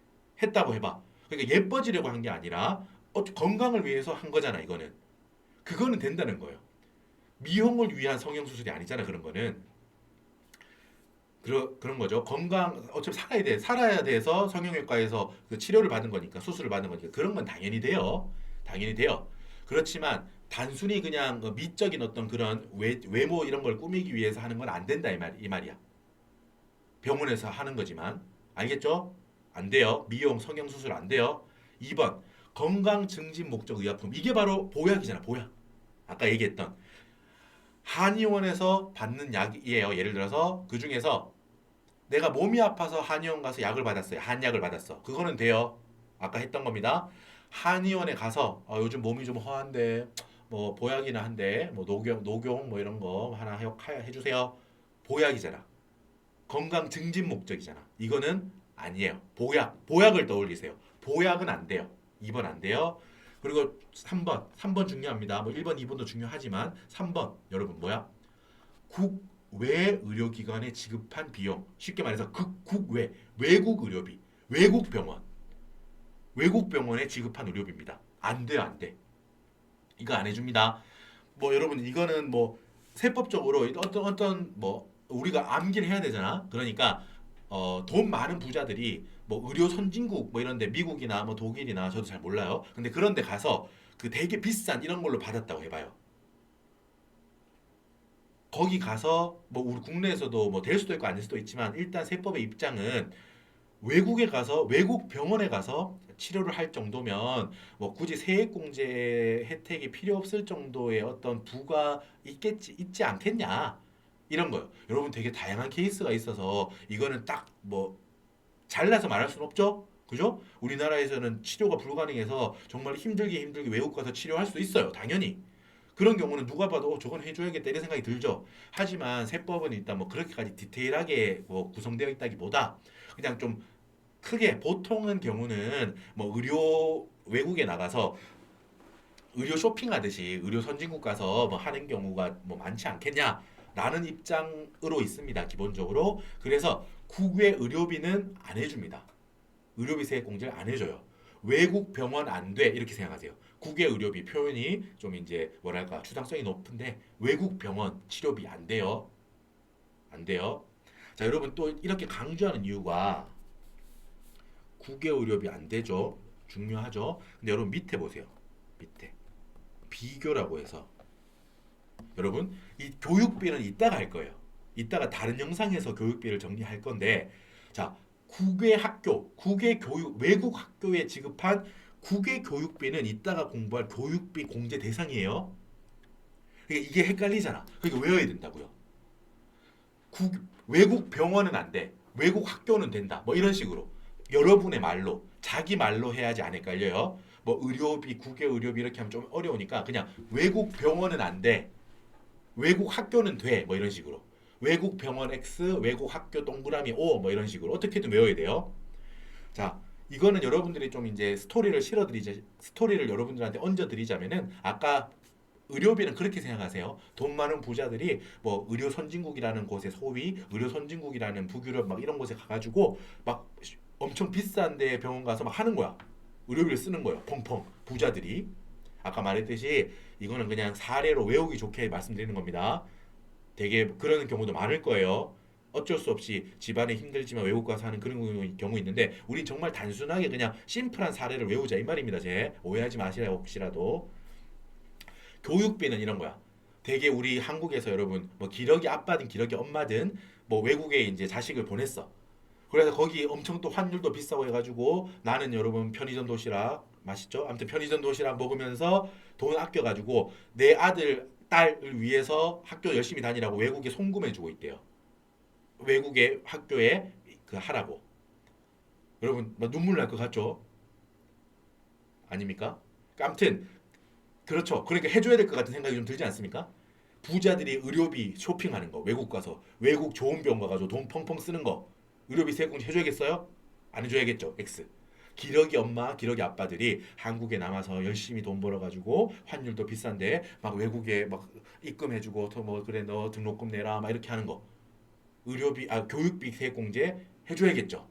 했다고 해봐. 그러니까 예뻐지려고 한 게 아니라 건강을 위해서 한 거잖아 이거는. 그거는 된다는 거예요. 미용을 위한 성형 수술이 아니잖아 그런 거는. 그런 거죠. 건강 어차피 살아야 돼. 살아야 돼서 성형외과에서 그 치료를 받는 거니까 수술을 받는 거니까 그런 건 당연히 돼요. 당연히 돼요. 그렇지만 단순히 그냥 미적인 어떤 그런 외모 이런 걸 꾸미기 위해서 하는 건 안 된다 이 말이야. 병원에서 하는 거지만 알겠죠? 안 돼요. 미용 성형 수술 안 돼요. 2번 건강 증진 목적 의약품 이게 바로 보약이잖아. 보약. 아까 얘기했던 한의원에서 받는 약이에요. 예를 들어서 그 중에서 내가 몸이 아파서 한의원 가서 약을 받았어요. 한약을 받았어. 그거는 돼요. 아까 했던 겁니다. 한의원에 가서 요즘 몸이 좀 허한데 뭐 보약이나 한데 뭐 녹용 뭐 이런 거 하나 해주세요. 보약이잖아. 건강 증진 목적이잖아. 이거는 아니에요. 보약을 떠올리세요. 보약은 안 돼요. 2번 안 돼요. 그리고 3번 중요합니다. 뭐 1번, 2번도 중요하지만 3번 여러분 뭐야? 국외 의료기관에 지급한 비용. 쉽게 말해서 국외 외국 의료비. 외국 병원에 지급한 의료비입니다. 안 돼요, 안 돼. 이거 안 해줍니다. 뭐 여러분 이거는 뭐 세법적으로 어떤 뭐 우리가 암기를 해야 되잖아. 그러니까 돈 많은 부자들이 뭐 의료 선진국 뭐 이런데 미국이나 뭐 독일이나 저도 잘 몰라요. 근데 그런데 가서 그 되게 비싼 이런 걸로 받았다고 해봐요. 거기 가서 뭐 우리 국내에서도 뭐 될 수도 있고 아닐 수도 있지만 일단 세법의 입장은 외국에 가서 외국 병원에 가서 치료를 할 정도면 뭐 굳이 세액공제 혜택이 필요 없을 정도의 어떤 부가 있지 않겠냐 이런 거요. 여러분 되게 다양한 케이스가 있어서 이거는 딱 뭐 잘라서 말할 수는 없죠. 그죠? 우리나라에서는 치료가 불가능해서 정말 힘들게 외국 가서 치료할 수 있어요. 당연히. 그런 경우는 누가 봐도 저건 해줘야겠다 이런 생각이 들죠. 하지만 세법은 일단 뭐 그렇게까지 디테일하게 뭐 구성되어 있다기보다 그냥 좀 크게 보통은 경우는 뭐 의료 외국에 나가서 의료 쇼핑하듯이 의료 선진국 가서 뭐 하는 경우가 뭐 많지 않겠냐라는 입장으로 있습니다. 기본적으로. 그래서 국외 의료비는 안 해줍니다. 의료비 세액 공제를 안 해줘요. 외국 병원 안 돼 이렇게 생각하세요. 국외 의료비 표현이 좀 이제 뭐랄까 추상성이 높은데 외국 병원 치료비 안 돼요. 안 돼요. 자, 여러분 또 이렇게 강조하는 이유가 국외 의료비 안 되죠. 중요하죠. 근데 여러분 밑에 보세요. 밑에 비교라고 해서 여러분 이 교육비는 이따가 할 거예요. 이따가 다른 영상에서 교육비를 정리할 건데 자 국외 학교, 국외 교육, 외국 학교에 지급한 국외 교육비는 이따가 공부할 교육비 공제 대상이에요. 그러니까 이게 헷갈리잖아. 그러니까 외워야 된다고요. 국, 외국 병원은 안 돼. 외국 학교는 된다. 뭐 이런 식으로 여러분의 말로 자기 말로 해야지 안 헷갈려요. 뭐 의료비, 국외 의료비 이렇게 하면 좀 어려우니까 그냥 외국 병원은 안 돼. 외국 학교는 돼. 뭐 이런 식으로. 외국 병원 X, 외국 학교 동그라미 O 뭐 이런 식으로 어떻게든 외워야 돼요. 자, 이거는 여러분들이 좀 이제 스토리를 여러분들한테 얹어드리자면은 아까 의료비는 그렇게 생각하세요. 돈 많은 부자들이 뭐 의료 선진국이라는 곳에 소위 의료 선진국이라는 북유럽 막 이런 곳에 가가지고 막 엄청 비싼데 병원 가서 막 하는 거야. 의료비를 쓰는 거예요. 펑펑 부자들이. 아까 말했듯이 이거는 그냥 사례로 외우기 좋게 말씀드리는 겁니다. 되게 그런 경우도 많을 거예요. 어쩔 수 없이 집안에 힘들지만 외국 가서 하는 그런 경우 있는데 우린 정말 단순하게 그냥 심플한 사례를 외우자 이 말입니다. 제 오해하지 마시라 혹시라도. 교육비는 이런 거야. 되게 우리 한국에서 여러분 뭐 기러기 아빠든 기러기 엄마든 뭐 외국에 이제 자식을 보냈어. 그래서 거기 엄청 또 환율도 비싸고 해가지고 나는 여러분 편의점 도시락 맛있죠? 아무튼 편의점 도시락 먹으면서 돈 아껴가지고 내 아들 딸을 위해서 학교 열심히 다니라고 외국에 송금해주고 있대요. 외국의 학교에 그 하라고. 여러분 막 눈물 날 것 같죠? 아닙니까? 아무튼 그렇죠. 그러니까 해줘야 될 것 같은 생각이 좀 들지 않습니까? 부자들이 의료비 쇼핑하는 거 외국 가서 외국 좋은 병 가가지고 돈 펑펑 쓰는 거 의료비 세액공제 해줘야겠어요? 안 해줘야겠죠. X. 기러기 엄마, 기러기 아빠들이 한국에 남아서 열심히 돈 벌어가지고 환율도 비싼데 막 외국에 막 입금해주고 더 뭐 그래 너 등록금 내라 막 이렇게 하는 거 의료비 교육비 세액공제 해줘야겠죠.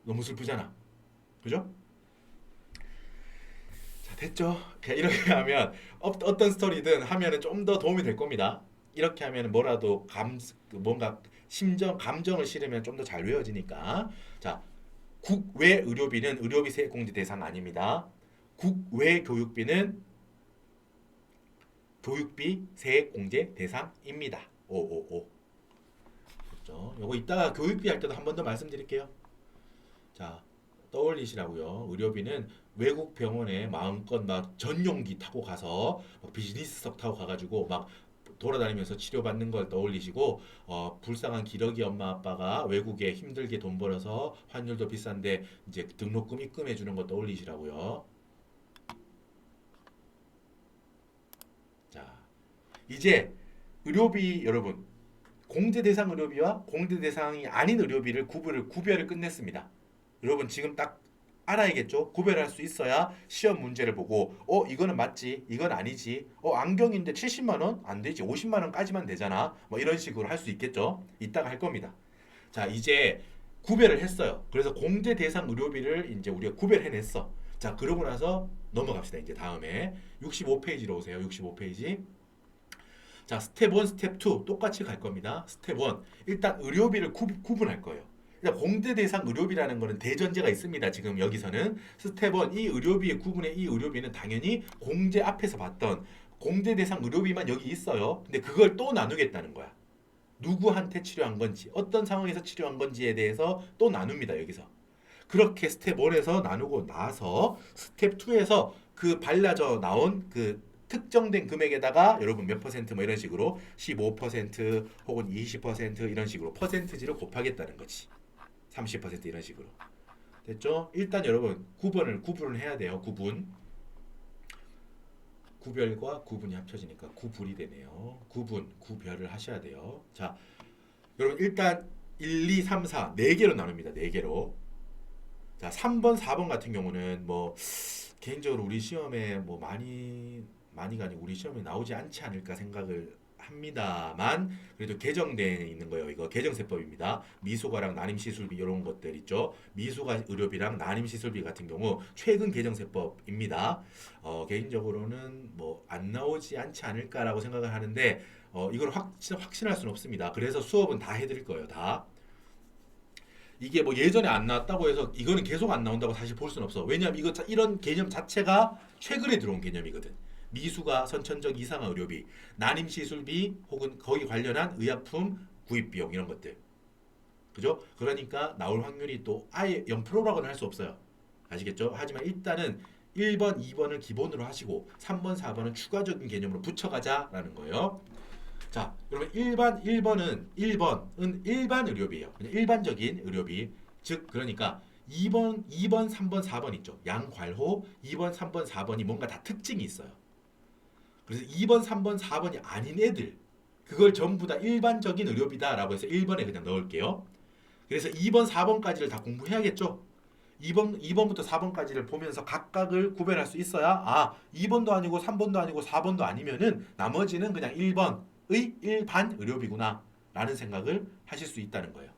너무 슬프잖아. 그죠? 자, 됐죠? 그냥 이렇게 하면 어떤 스토리든 하면은 좀 더 도움이 될 겁니다. 이렇게 하면 뭐라도 뭔가 감정을 실으면 좀 더 잘 외워지니까. 자, 국외 의료비는 의료비 세액공제 대상 아닙니다. 국외 교육비는 교육비 세액공제 대상입니다. 오오오. 그렇죠? 요거 이따가 교육비 할 때도 한 번 더 말씀드릴게요. 자, 떠올리시라고요. 의료비는 외국 병원에 마음껏 막 전용기 타고 가서 막 비즈니스석 타고 가가지고 막 돌아다니면서 치료받는 걸 떠올리시고 불쌍한 기러기 엄마 아빠가 외국에 힘들게 돈 벌어서 환율도 비싼데 이제 등록금 입금해 주는 거 떠올리시라고요. 자, 이제 의료비 여러분 공제 대상 의료비와 공제 대상이 아닌 의료비를 구별을 끝냈습니다. 여러분 지금 딱 알아야겠죠? 구별할 수 있어야 시험 문제를 보고 이거는 맞지 이건 아니지 안경인데 70만 원? 안 되지 50만 원까지만 되잖아 뭐 이런 식으로 할 수 있겠죠? 이따가 할 겁니다. 자 이제 구별을 했어요. 그래서 공제 대상 의료비를 이제 우리가 구별해냈어. 자 그러고 나서 넘어갑시다. 이제 다음에 65페이지로 오세요. 65페이지. 자 스텝 1, 스텝 2 똑같이 갈 겁니다. 스텝 1 일단 의료비를 구분할 거예요. 공제 대상 의료비라는 거는 대전제가 있습니다. 지금 여기서는 스텝 1 이 의료비의 구분의 이 의료비는 당연히 공제 앞에서 봤던 공제 대상 의료비만 여기 있어요. 근데 그걸 또 나누겠다는 거야. 누구한테 치료한 건지 어떤 상황에서 치료한 건지에 대해서 또 나눕니다. 여기서. 그렇게 스텝 1에서 나누고 나서 스텝 2에서 그 발라져 나온 그 특정된 금액에다가 여러분 몇 퍼센트 뭐 이런 식으로 15% 혹은 20% 이런 식으로 퍼센트지를 곱하겠다는 거지. 30% 이런 식으로. 됐죠? 일단 여러분 구분을 해야 돼요. 구분. 구별과 구분이 합쳐지니까 구불이 되네요. 구분, 구별을 하셔야 돼요. 자, 여러분 일단 1, 2, 3, 4 4개로 나눕니다. 4개로. 자, 3번, 4번 같은 경우는 뭐 개인적으로 우리 시험에 뭐 많이가 아니고 우리 시험에 나오지 않지 않을까 생각을 합니다만 그래도 개정되어 있는 거예요. 이거 개정세법입니다. 미수가랑 난임시술비 이런 것들 있죠. 미수가 의료비랑 난임시술비 같은 경우 최근 개정세법입니다. 개인적으로는 뭐 안 나오지 않지 않을까라고 생각을 하는데 이걸 확신할 수는 없습니다. 그래서 수업은 다 해드릴 거예요. 다. 이게 뭐 예전에 안 나왔다고 해서 이거는 계속 안 나온다고 사실 볼 수는 없어. 왜냐하면 이런 개념 자체가 최근에 들어온 개념이거든. 미수가 선천적 이상화 의료비, 난임 시술비 혹은 거기 관련한 의약품 구입 비용 이런 것들. 그죠? 그러니까 나올 확률이 또 아예 0%라고는 할 수 없어요. 아시겠죠? 하지만 일단은 1번, 2번을 기본으로 하시고 3번, 4번은 추가적인 개념으로 붙여가자라는 거예요. 자, 여러분 1번은 일반 의료비예요. 그냥 일반적인 의료비. 즉 그러니까 2번, 3번, 4번 있죠. 양괄호 2번, 3번, 4번이 뭔가 다 특징이 있어요. 그래서 2번, 3번, 4번이 아닌 애들 그걸 전부 다 일반적인 의료비다라고 해서 1번에 그냥 넣을게요. 그래서 2번, 4번까지를 다 공부해야겠죠. 2번부터 4번까지를 보면서 각각을 구별할 수 있어야 2번도 아니고 3번도 아니고 4번도 아니면은 나머지는 그냥 1번의 일반 의료비구나 라는 생각을 하실 수 있다는 거예요.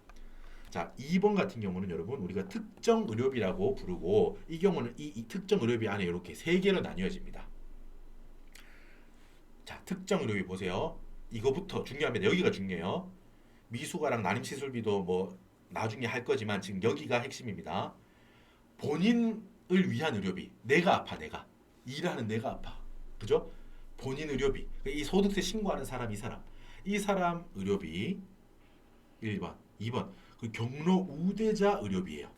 자, 2번 같은 경우는 여러분 우리가 특정 의료비라고 부르고 이 경우는 이 특정 의료비 안에 이렇게 세 개로 나뉘어집니다. 자, 특정 의료비 보세요. 이거부터 중요합니다. 여기가 중요해요. 미수가랑 난임시술비도 뭐 나중에 할 거지만 지금 여기가 핵심입니다. 본인을 위한 의료비. 내가 아파, 내가. 일하는 내가 아파. 그죠? 본인 의료비. 이 소득세 신고하는 사람, 이 사람 의료비 1번, 2번. 그 경로 우대자 의료비예요.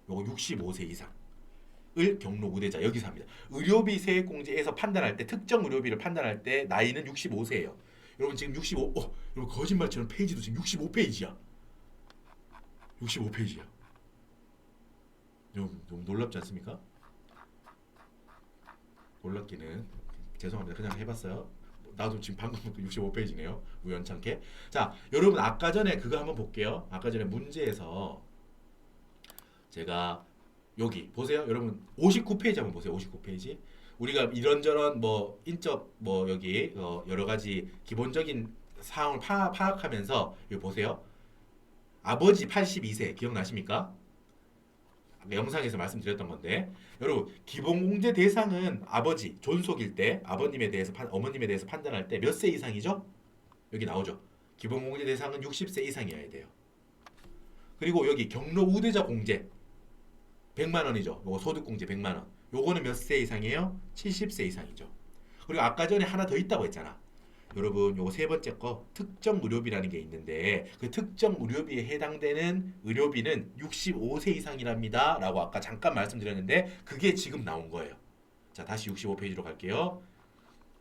요거 65세 이상을 경로 우대자 여기서 합니다. 의료비 세액공제에서 판단할 때 특정 의료비를 판단할 때 나이는 65세예요. 여러분 지금 65. 여러분 거짓말처럼 페이지도 지금 65페이지야. 65페이지야. 너무 놀랍지 않습니까? 놀랍기는 죄송합니다. 그냥 해봤어요. 나도 지금 방금 65페이지네요. 우연찮게. 자, 여러분 아까 전에 그거 한번 볼게요. 아까 전에 문제에서 제가 여기 보세요. 여러분 59페이지 한번 보세요. 59페이지. 우리가 이런저런 뭐 인적 뭐 여기 여러 가지 기본적인 사항을 파악하면서 여기 보세요. 아버지 82세 기억나십니까? 영상에서 말씀드렸던 건데 여러분 기본공제 대상은 아버지 존속일 때 아버님에 대해서 어머님에 대해서 판단할 때 몇 세 이상이죠? 여기 나오죠. 기본공제 대상은 60세 이상이어야 돼요. 그리고 여기 경로 우대자 공제 100만 원이죠. 요거 소득공제 100만 원. 요거는 몇 세 이상이에요? 70세 이상이죠. 그리고 아까 전에 하나 더 있다고 했잖아. 여러분 요거 세 번째 거 특정 의료비라는 게 있는데 그 특정 의료비에 해당되는 의료비는 65세 이상이랍니다 라고 아까 잠깐 말씀드렸는데 그게 지금 나온 거예요. 자, 다시 65페이지로 갈게요.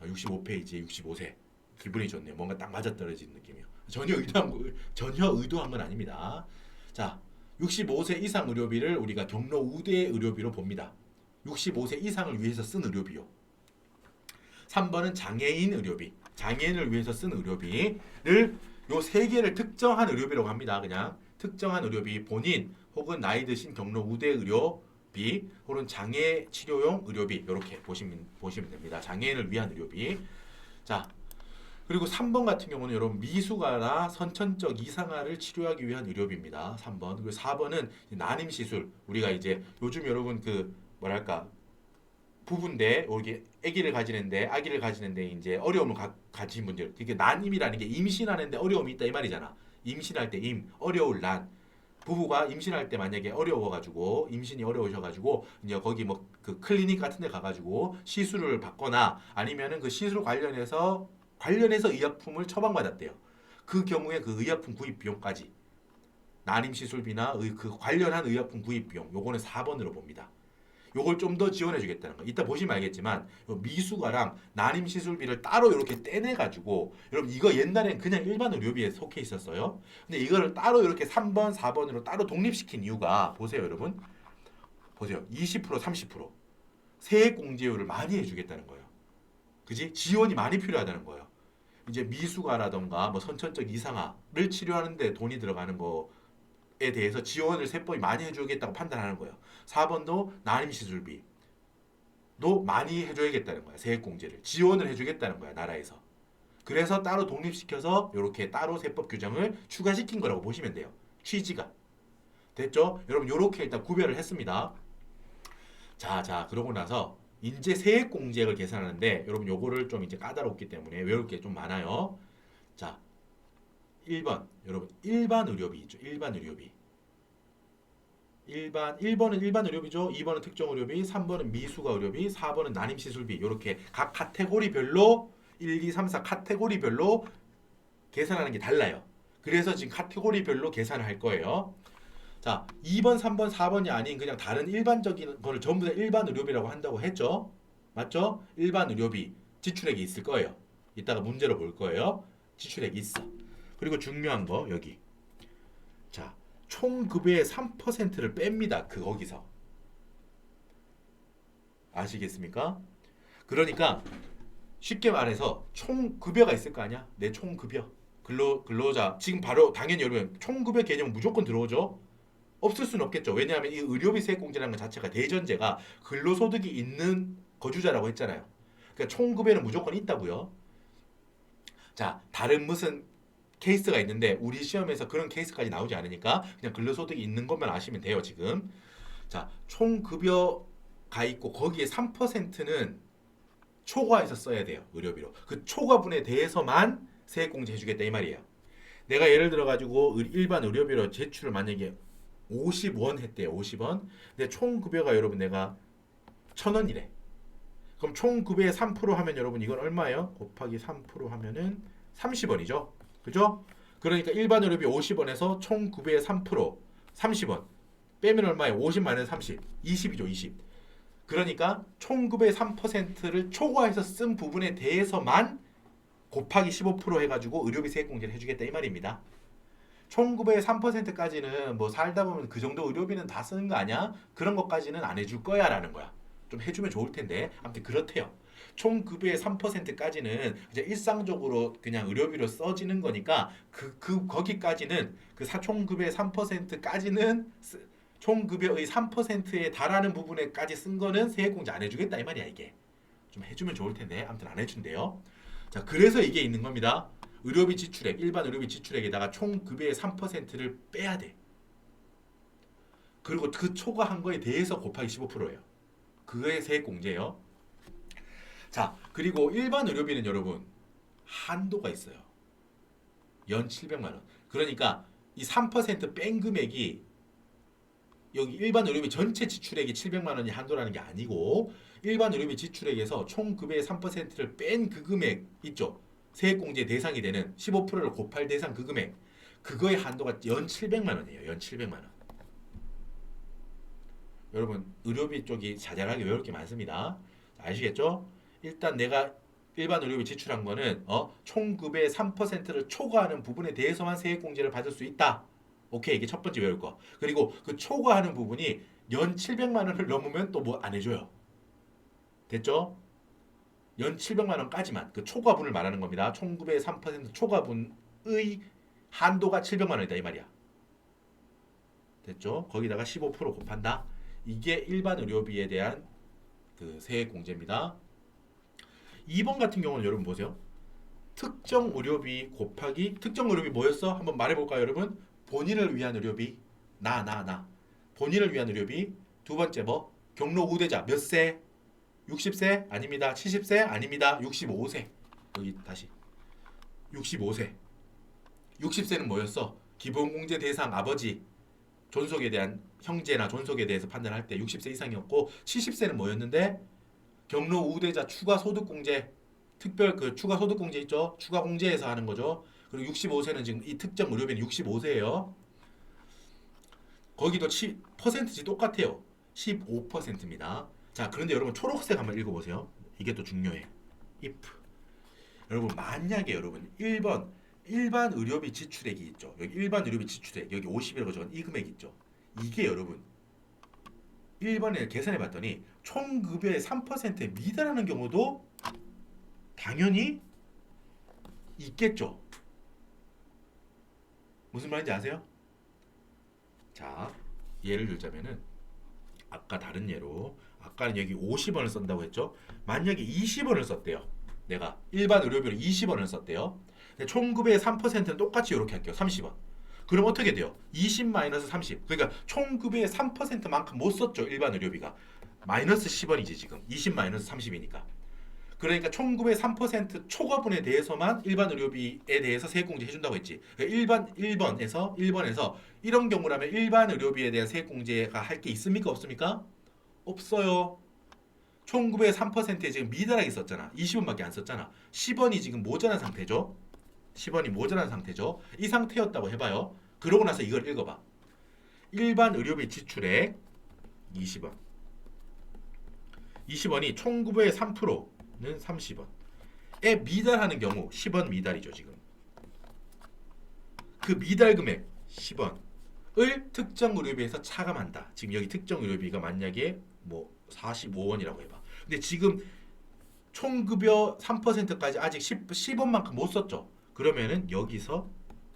65페이지 65세 기분이 좋네요. 뭔가 딱 맞아떨어지는 느낌이에요. 전혀 의도한 건 아닙니다. 자, 65세 이상 의료비를 우리가 경로 우대 의료비로 봅니다. 65세 이상을 위해서 쓴 의료비요. 3번은 장애인 의료비. 장애인을 위해서 쓴 의료비를 요 세 개를 특정한 의료비라고 합니다. 그냥 특정한 의료비 본인 혹은 나이 드신 경로 우대 의료비 혹은 장애 치료용 의료비 이렇게 보시면 됩니다. 장애인을 위한 의료비. 자, 그리고 3번 같은 경우는 여러분 미수가나 선천적 이상화를 치료하기 위한 의료비입니다. 3번. 그리고 4번은 난임 시술. 우리가 이제 요즘 여러분 그 뭐랄까 부부인데 이렇게 아기를 가지는데 이제 어려움을 가진 분들 그게 난임이라는 게 임신하는데 어려움이 있다 이 말이잖아. 임신할 때 어려울 난 부부가 임신할 때 만약에 어려워가지고 임신이 어려우셔가지고 이제 거기 뭐 그 클리닉 같은데 가가지고 시술을 받거나 아니면은 그 시술 관련해서 의약품을 처방받았대요. 그 경우에 그 의약품 구입 비용까지 난임 시술비나 그 관련한 의약품 구입 비용 요거는 4번으로 봅니다. 요걸 좀 더 지원해 주겠다는 거. 이따 보시면 알겠지만 미수가랑 난임 시술비를 따로 이렇게 떼내 가지고 여러분 이거 옛날엔 그냥 일반 의료비에 속해 있었어요. 근데 이거를 따로 이렇게 3번, 4번으로 따로 독립시킨 이유가 보세요, 여러분. 보세요. 20%, 30% 세액 공제율을 많이 해 주겠다는 거예요. 그지? 지원이 많이 필요하다는 거예요. 이제 미숙아라던가 뭐 선천적 이상아를 치료하는데 돈이 들어가는 거에 대해서 지원을 세법이 많이 해주겠다고 판단하는 거예요. 4번도 난임시술비도 많이 해줘야겠다는 거야. 세액공제를 지원을 해주겠다는 거야, 나라에서. 그래서 따로 독립시켜서 이렇게 따로 세법 규정을 추가시킨 거라고 보시면 돼요. 취지가. 됐죠? 여러분 이렇게 일단 구별을 했습니다. 자, 그러고 나서 이제 세액공제액을 계산하는데 여러분 요거를 좀 이제 까다롭기 때문에 외울 게 좀 많아요. 자, 1번 여러분 일반 의료비 있죠. 일반 의료비. 1번은 일반 의료비죠. 2번은 특정 의료비, 3번은 미수가 의료비, 4번은 난임시술비. 이렇게 각 카테고리별로 1, 2, 3, 4 카테고리별로 계산하는 게 달라요. 그래서 지금 카테고리별로 계산을 할 거예요. 자, 2번, 3번, 4번이 아닌 그냥 다른 일반적인 거를 전부 다 일반 의료비라고 한다고 했죠. 맞죠? 일반 의료비 지출액이 있을 거예요. 이따가 문제로 볼 거예요. 지출액이 있어. 그리고 중요한 거 여기. 자, 총 급여의 3%를 뺍니다. 거기서. 아시겠습니까? 그러니까 쉽게 말해서 총 급여가 있을 거 아니야? 내 총 급여. 근로자 지금 바로 당연히 여러분 총 급여 개념은 무조건 들어오죠. 없을 수는 없겠죠. 왜냐하면 이 의료비 세액공제라는 것 자체가 대전제가 근로소득이 있는 거주자라고 했잖아요. 그러니까 총 급여는 무조건 있다고요. 자, 다른 무슨 케이스가 있는데 우리 시험에서 그런 케이스까지 나오지 않으니까 그냥 근로소득이 있는 것만 아시면 돼요. 지금. 자, 총 급여가 있고 거기에 3%는 초과해서 써야 돼요. 의료비로. 그 초과분에 대해서만 세액공제 해주겠다 이 말이에요. 내가 예를 들어 가지고 일반 의료비로 제출을 만약에 50원 했대요. 50원. 근데 총 급여가 여러분 내가 1,000원이래. 그럼 총 급여의 3% 하면 여러분 이건 얼마예요? 곱하기 3% 하면은 30원이죠. 그죠? 그러니까 일반 의료비 50원에서 총 급여의 3% 30원. 빼면 얼마예요? 50 마이너스 30. 20이죠, 20. 그러니까 총 급여의 3%를 초과해서 쓴 부분에 대해서만 곱하기 15% 해가지고 의료비 세액공제를 해주겠다 이 말입니다. 총 급여의 3%까지는 뭐 살다 보면 그 정도 의료비는 다 쓰는 거 아니야? 그런 것까지는 안 해줄 거야 라는 거야. 좀 해주면 좋을 텐데 아무튼 그렇대요. 총 급여의 3%까지는 이제 일상적으로 그냥 의료비로 써지는 거니까 거기까지는 그 총 급여의 3%까지는 총 급여의 3%에 달하는 부분에까지 쓴 거는 세액공제 안 해주겠다 이 말이야 이게. 좀 해주면 좋을 텐데 아무튼 안 해준대요. 자, 그래서 이게 있는 겁니다. 의료비 지출액, 일반 의료비 지출액에다가 총 급여의 3%를 빼야 돼. 그리고 그 초과한 거에 대해서 곱하기 15%예요. 그거의 세액공제예요. 자, 그리고 일반 의료비는 여러분 한도가 있어요. 연 700만 원. 그러니까 이 3%뺀 금액이 여기 일반 의료비 전체 지출액이 700만 원이 한도라는 게 아니고 일반 의료비 지출액에서 총 급여의 3%를 뺀 그 금액 있죠. 세액공제 대상이 되는 15%를 곱할 대상 그 금액. 그거의 한도가 연 700만 원이에요. 연 700만 원. 여러분 의료비 쪽이 자잘하게 외울 게 많습니다. 아시겠죠? 일단 내가 일반 의료비 지출한 거는 총 급여의 3%를 초과하는 부분에 대해서만 세액공제를 받을 수 있다. 오케이, 이게 첫 번째 외울 거. 그리고 그 초과하는 부분이 연 700만 원을 넘으면 또 뭐 안 해줘요. 됐죠? 연 700만 원까지만 그 초과분을 말하는 겁니다. 총 급여의 3% 초과분의 한도가 700만 원이다 이 말이야. 됐죠? 거기다가 15% 곱한다. 이게 일반 의료비에 대한 그 세액 공제입니다. 2번 같은 경우는 여러분 보세요. 특정 의료비 곱하기 특정 의료비 뭐였어? 한번 말해볼까요, 여러분? 본인을 위한 의료비 나 본인을 위한 의료비. 두 번째 뭐? 경로 우대자 몇 세? 60세? 아닙니다. 70세? 아닙니다. 65세. 여기 다시 65세. 60세는 뭐였어? 기본공제 대상 아버지 존속에 대한 형제나 존속에 대해서 판단할 때 60세 이상이었고 70세는 뭐였는데 경로 우대자 추가 소득공제 특별 그 추가 소득공제 있죠? 추가 공제에서 하는 거죠. 그리고 65세는 지금 이 특정 의료비는 65세예요. 거기도 퍼센트지 똑같아요. 15%입니다. 자, 그런데 여러분 초록색 한번 읽어보세요. 이게 또 중요해. if 여러분 만약에 여러분 1번 일반 의료비 지출액이 있죠. 여기 일반 의료비 지출액 여기 50이라고 적은 이 금액 있죠. 이게 여러분 1번에 계산해 봤더니 총 급여의 3%에 미달하는 경우도 당연히 있겠죠. 무슨 말인지 아세요? 자, 예를 들자면은 아까 다른 예로 아까는 여기 50원을 쓴다고 했죠. 만약에 20원을 썼대요. 내가 일반 의료비로 20원을 썼대요. 근데 총급의 3%는 똑같이 이렇게 할게요. 30원. 그럼 어떻게 돼요? 20-30. 그러니까 총급의 3%만큼 못 썼죠. 일반 의료비가. 마이너스 10원이지 지금. 20-30이니까. 그러니까 총급의 3% 초과분에 대해서만 일반 의료비에 대해서 세액공제 해준다고 했지. 그러니까 1번에서 이런 경우라면 일반 의료비에 대한 세액공제가 할 게 있습니까? 없습니까? 없어요. 총급의 3%에 지금 미달하게 썼잖아. 20원밖에 안 썼잖아. 10원이 지금 모자란 상태죠. 10원이 모자란 상태죠. 이 상태였다고 해봐요. 그러고 나서 이걸 읽어봐. 일반 의료비 지출액 20원. 20원이 총급의 3%는 30원에 미달하는 경우 10원 미달이죠 지금. 그 미달 금액 10원을 특정 의료비에서 차감한다. 지금 여기 특정 의료비가 만약에 뭐 45원이라고 해봐. 근데 지금 총급여 3%까지 아직 10원만큼 못 썼죠. 그러면은 여기서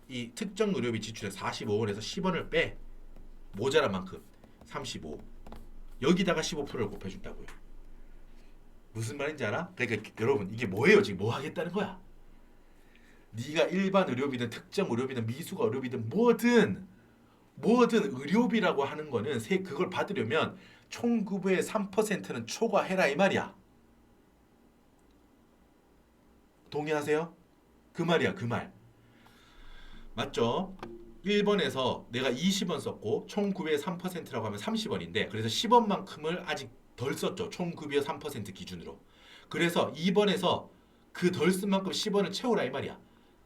이 특정 의료비 지출액 45원에서 10원을 빼. 모자란 만큼 35. 여기다가 15%를 곱해준다고요. 무슨 말인지 알아? 그러니까 여러분 이게 뭐예요? 지금 뭐 하겠다는 거야? 네가 일반 의료비든 특정 의료비든 미수가 의료비든 뭐든 의료비라고 하는 거는 그걸 받으려면 총급의 3%는 초과해라 이 말이야. 동의하세요? 그 말이야 그 말. 맞죠? 1번에서 내가 20원 썼고 총급의 3%라고 하면 30원인데 그래서 10원만큼을 아직 덜 썼죠. 총급여 3% 기준으로. 그래서 2번에서 그 덜 쓴 만큼 10원을 채우라 이 말이야.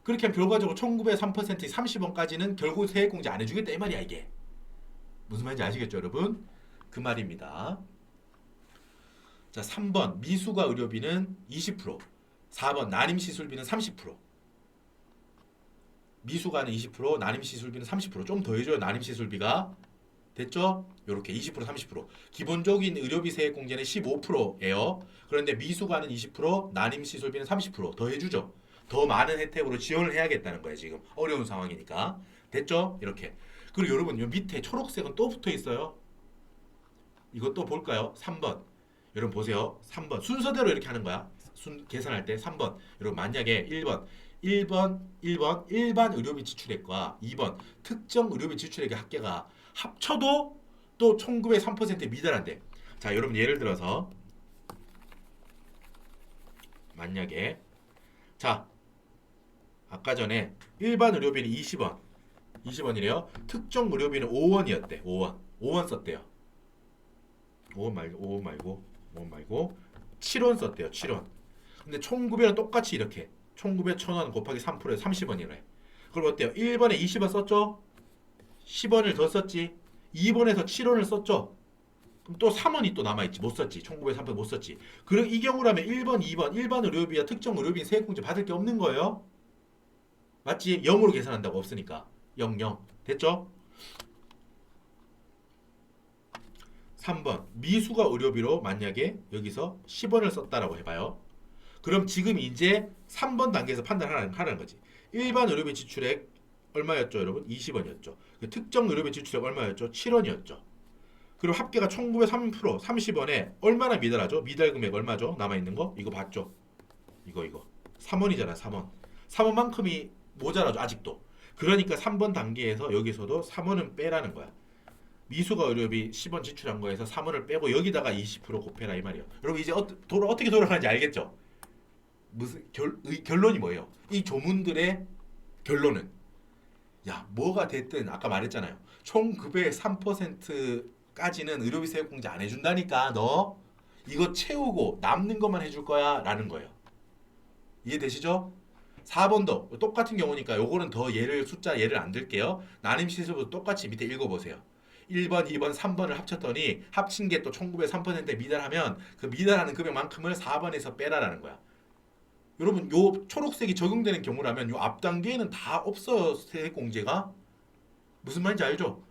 그렇게 하면 결과적으로 총급의 3% 30원까지는 결국 세액공제 안 해주겠다 이 말이야 이게. 무슨 말인지 아시겠죠 여러분? 그 말입니다. 자 3번 미수과 의료비는 20%. 4번 난임시술비는 30%. 미수가는 20%, 난임시술비는 30%. 좀 더 해줘요. 난임시술비가. 됐죠? 이렇게 20%, 30%. 기본적인 의료비 세액공제는 15%예요. 그런데 미수가는 20%, 난임시술비는 30%더 해주죠. 더 많은 혜택으로 지원을 해야겠다는 거예요. 지금 어려운 상황이니까. 됐죠? 이렇게. 그리고 여러분 이 밑에 초록색은 또 붙어 있어요. 이것도 볼까요? 3번. 여러분 보세요. 3번. 순서대로 이렇게 하는 거야. 계산할 때 3번. 여러분 만약에 1번 일반 의료비 지출액과 2번 특정 의료비 지출액의 합계가 합쳐도 또 총급의 3%에 미달한대. 자, 여러분 예를 들어서 만약에 자, 아까 전에 일반 의료비는 20원이래요. 특정 의료비는 5원이었대. 5원 썼대요. 5원 말고 7원 썼대요. 7원. 근데 총급여는 똑같이 이렇게 총급여 1,000원 곱하기 3%에 30원이래. 그럼 어때요? 1번에 20원 썼죠? 10원을 더 썼지. 2번에서 7원을 썼죠? 그럼 또 3원이 또 남아있지. 못 썼지. 총급여 3% 못 썼지. 그럼 이 경우라면 1번, 2번 일반 의료비와 특정 의료비 세액공제 받을 게 없는 거예요. 맞지? 0으로 계산한다고 없으니까. 0, 0. 됐죠? 3번 미수가 의료비로 만약에 여기서 10원을 썼다라고 해봐요. 그럼 지금 이제 3번 단계에서 판단하라는 거지. 일반 의료비 지출액 얼마였죠 여러분? 20원이었죠. 특정 의료비 지출액 얼마였죠? 7원이었죠. 그리고 합계가 총급의 3%, 30원에 얼마나 미달하죠? 미달 금액 얼마죠? 남아있는 거? 이거 봤죠? 이거 3원이잖아 3원. 3원만큼이 모자라죠 아직도. 그러니까 3번 단계에서 여기서도 3원은 빼라는 거야. 미수가 의료비 10원 지출한 거에서 3원을 빼고 여기다가 20% 곱해라 이 말이에요. 여러분 이제 어떻게 돌아가는지 알겠죠? 무슨 결론이 뭐예요? 이 조문들의 결론은 야 뭐가 됐든 아까 말했잖아요. 총급의 3%까지는 의료비 세액공제 안 해준다니까 너 이거 채우고 남는 것만 해줄 거야 라는 거예요. 이해되시죠? 4번도 똑같은 경우니까 요거는 더 숫자 예를 안 들게요. 난임시술도 똑같이 밑에 읽어보세요. 1번, 2번, 3번을 합쳤더니 합친 게 또 총급의 3%에 미달하면 그 미달하는 금액만큼을 4번에서 빼라라는 거야. 여러분 요 초록색이 적용되는 경우라면 요 앞 단계에는 다 없어요. 세액공제가. 무슨 말인지 알죠?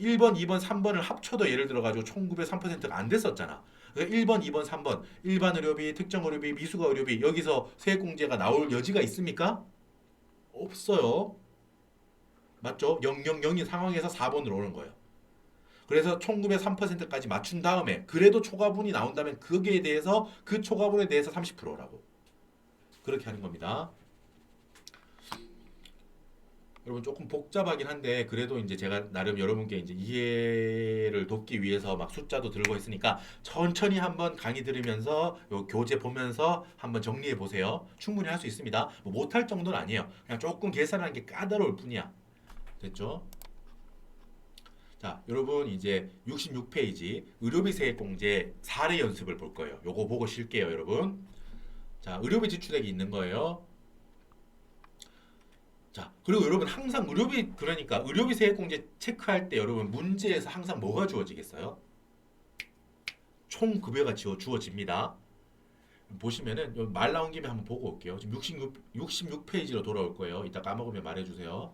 1번, 2번, 3번을 합쳐도 예를 들어가지고 총급의 3%가 안 됐었잖아. 그러니까 1번, 2번, 3번 일반 의료비, 특정 의료비, 미수가 의료비 여기서 세액공제가 나올 여지가 있습니까? 없어요. 맞죠? 000인 상황에서 4번으로 오는 거예요. 그래서 총금의 3%까지 맞춘 다음에 그래도 초과분이 나온다면 거기에 대해서 그 초과분에 대해서 30%라고 그렇게 하는 겁니다. 여러분 조금 복잡하긴 한데 그래도 이제 제가 나름 여러분께 이제 이해를 돕기 위해서 막 숫자도 들고 있으니까 천천히 한번 강의 들으면서 요 교재 보면서 한번 정리해 보세요. 충분히 할 수 있습니다. 뭐 못할 정도는 아니에요. 그냥 조금 계산하는 게 까다로울 뿐이야. 됐죠? 자, 여러분 이제 66페이지 의료비 세액공제 사례 연습을 볼 거예요. 요거 보고 쉴게요, 여러분. 자, 의료비 지출액이 있는 거예요. 자, 그리고 여러분 항상 의료비 그러니까 의료비 세액공제 체크할 때 여러분 문제에서 항상 뭐가 주어지겠어요? 총 급여가 주어집니다. 보시면은 말 나온 김에 한번 보고 올게요. 지금 66페이지로 돌아올 거예요. 이따 까먹으면 말해주세요.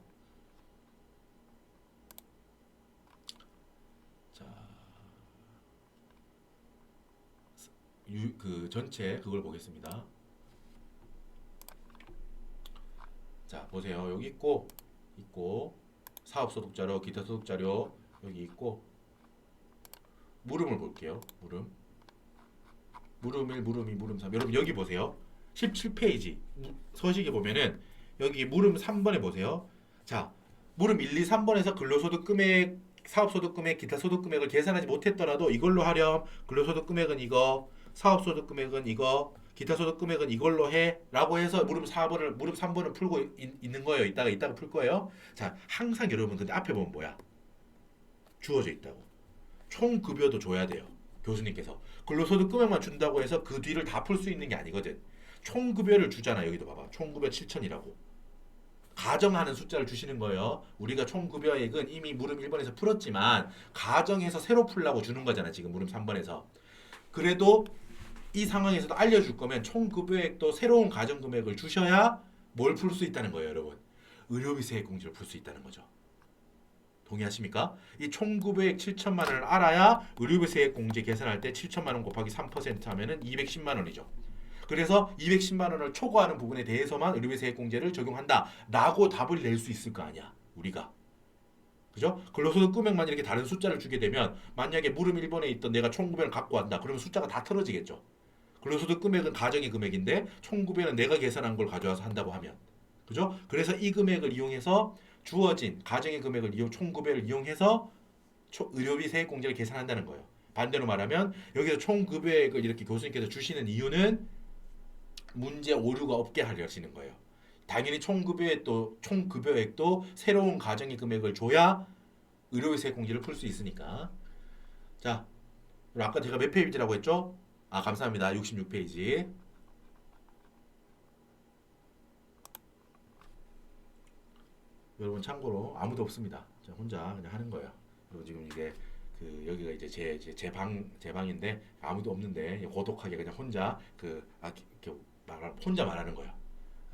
자, 그 전체 그걸 보겠습니다. 자, 보세요. 여기 있고 사업소득자료, 기타 소득자료 여기 있고 물음을 볼게요. 물음 1, 물음 2, 물음 3. 여러분 여기 보세요. 17페이지 서식에 보면은 여기 물음 3번에 보세요. 자, 물음 1, 2, 3번에서 근로소득 금액, 사업소득 금액, 기타 소득 금액을 계산하지 못했더라도 이걸로 하렴. 근로소득 금액은 이거, 사업소득 금액은 이거, 기타 소득 금액은 이걸로 해라고 해서 물음 3번을 풀고 있는 거예요. 이따가 풀 거예요. 자, 항상 여러분 근데 앞에 보면 뭐야? 주어져 있다고. 총 급여도 줘야 돼요. 교수님께서 근로소득 금액만 준다고 해서 그 뒤를 다 풀 수 있는 게 아니거든. 총 급여를 주잖아. 여기도 봐봐. 총 급여 7천이라고. 가정하는 숫자를 주시는 거예요. 우리가 총 급여액은 이미 물음 1번에서 풀었지만 가정해서 새로 풀라고 주는 거잖아. 지금 물음 3번에서. 그래도 이 상황에서도 알려줄 거면 총 급여액도 새로운 가정 금액을 주셔야 뭘 풀 수 있다는 거예요, 여러분. 의료비 세액 공제를 풀 수 있다는 거죠. 동의하십니까? 이 총 급여액 7천만 원을 알아야 의료비 세액 공제 계산할 때 7천만 원 곱하기 3% 하면은 210만 원이죠. 그래서 210만 원을 초과하는 부분에 대해서만 의료비 세액 공제를 적용한다라고 답을 낼 수 있을 거 아니야, 우리가. 그죠? 근로소득 금액만 이렇게 다른 숫자를 주게 되면 만약에 물음 1번에 있던 내가 총 급여를 갖고 왔다. 그러면 숫자가 다 틀어지겠죠. 근로소득 금액은 가정의 금액인데 총 급여는 내가 계산한 걸 가져와서 한다고 하면. 그죠? 그래서 이 금액을 이용해서 주어진 가정의 금액을 총 급여를 이용해서 의료비 세액 공제를 계산한다는 거예요. 반대로 말하면 여기서 총 급여액을 이렇게 교수님께서 주시는 이유는 문제 오류가 없게 하려시는 거예요. 당연히 총급여액도 새로운 가정의 금액을 줘야 의료비 세액 공제를 풀 수 있으니까. 자, 그리고 아까 제가 몇 페이지라고 했죠? 아, 감사합니다. 66페이지. 여러분 참고로 아무도 없습니다. 저 혼자 그냥 하는 거예요. 그리고 지금 이게 여기가 이제 제 방인데 아무도 없는데 고독하게 그냥 혼자 혼자 말하는 거예요.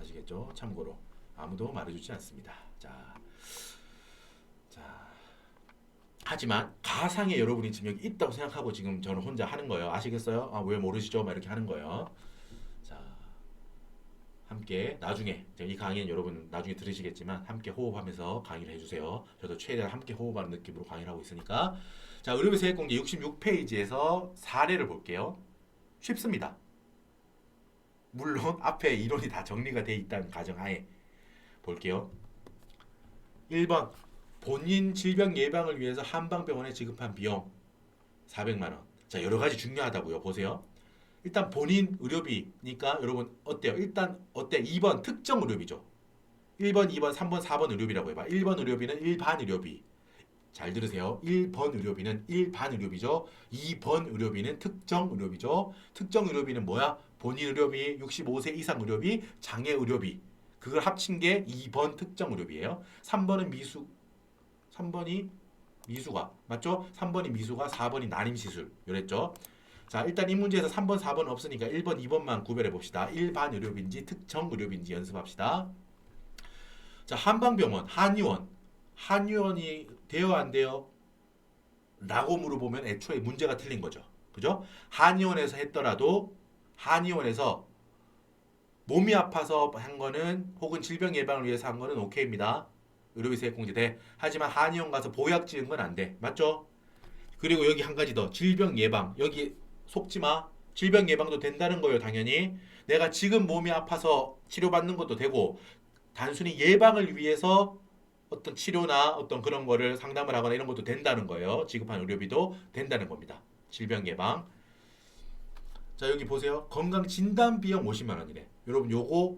아시겠죠? 참고로 아무도 말해주지 않습니다. 자, 하지만 가상의 여러분이 지금 여기 있다고 생각하고 지금 저는 혼자 하는 거예요. 아시겠어요? 아, 왜 모르시죠? 막 이렇게 하는 거예요. 자, 함께 나중에 이 강의는 여러분 나중에 들으시겠지만 함께 호흡하면서 강의를 해주세요. 저도 최대한 함께 호흡하는 느낌으로 강의를 하고 있으니까. 자, 의료비 세액공제 66페이지에서 사례를 볼게요. 쉽습니다. 물론 앞에 이론이 다 정리가 돼 있다는 가정하에 볼게요. 1번 본인 질병 예방을 위해서 한방병원에 지급한 비용 400만 원. 자, 여러 가지 중요하다고요. 보세요. 일단 본인 의료비니까 여러분 어때요? 일단 어때? 2번 특정 의료비죠. 1번, 2번, 3번, 4번 의료비라고 해봐. 1번 의료비는 일반 의료비. 잘 들으세요. 1번 의료비는 일반 의료비죠. 2번 의료비는 특정 의료비죠. 특정 의료비는 뭐야? 본인 의료비, 65세 이상 의료비, 장애 의료비. 그걸 합친 게 2번 특정 의료비예요. 3번은 3번이 미수가 맞죠? 3번이 미수가, 4번이 난임시술. 이랬죠? 자, 일단 이 문제에서 3번, 4번은 없으니까 1번, 2번만 구별해 봅시다. 일반 의료비인지 특정 의료비인지 연습합시다. 자, 한방병원, 한의원이 돼요, 안 돼요? 라고 물어보면 애초에 문제가 틀린 거죠. 그죠? 한의원에서 했더라도 한의원에서 몸이 아파서 한 거는 혹은 질병 예방을 위해서 한 거는 오케이입니다. 의료비세액공제 돼. 하지만 한의원 가서 보약 지은 건 안 돼. 맞죠? 그리고 여기 한 가지 더. 질병 예방. 여기 속지 마. 질병 예방도 된다는 거예요, 당연히. 내가 지금 몸이 아파서 치료받는 것도 되고 단순히 예방을 위해서 어떤 치료나 어떤 그런 거를 상담을 하거나 이런 것도 된다는 거예요. 지급한 의료비도 된다는 겁니다. 질병 예방. 자, 여기 보세요. 건강 진단 비용 50만 원이래. 여러분 요거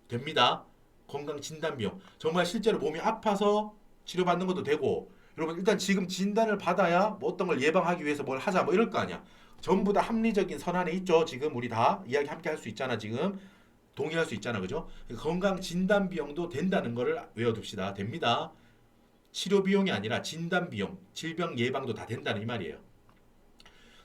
됩니다. 건강 진단 비용. 정말 실제로 몸이 아파서 치료받는 것도 되고 여러분 일단 지금 진단을 받아야 뭐 어떤 걸 예방하기 위해서 뭘 하자 뭐 이럴 거 아니야. 전부 다 합리적인 선안에 있죠. 지금 우리 다 이야기 함께 할 수 있잖아. 지금 동의할 수 있잖아. 그죠? 건강 진단 비용도 된다는 거를 외워둡시다. 됩니다. 치료 비용이 아니라 진단 비용, 질병 예방도 다 된다는 이 말이에요.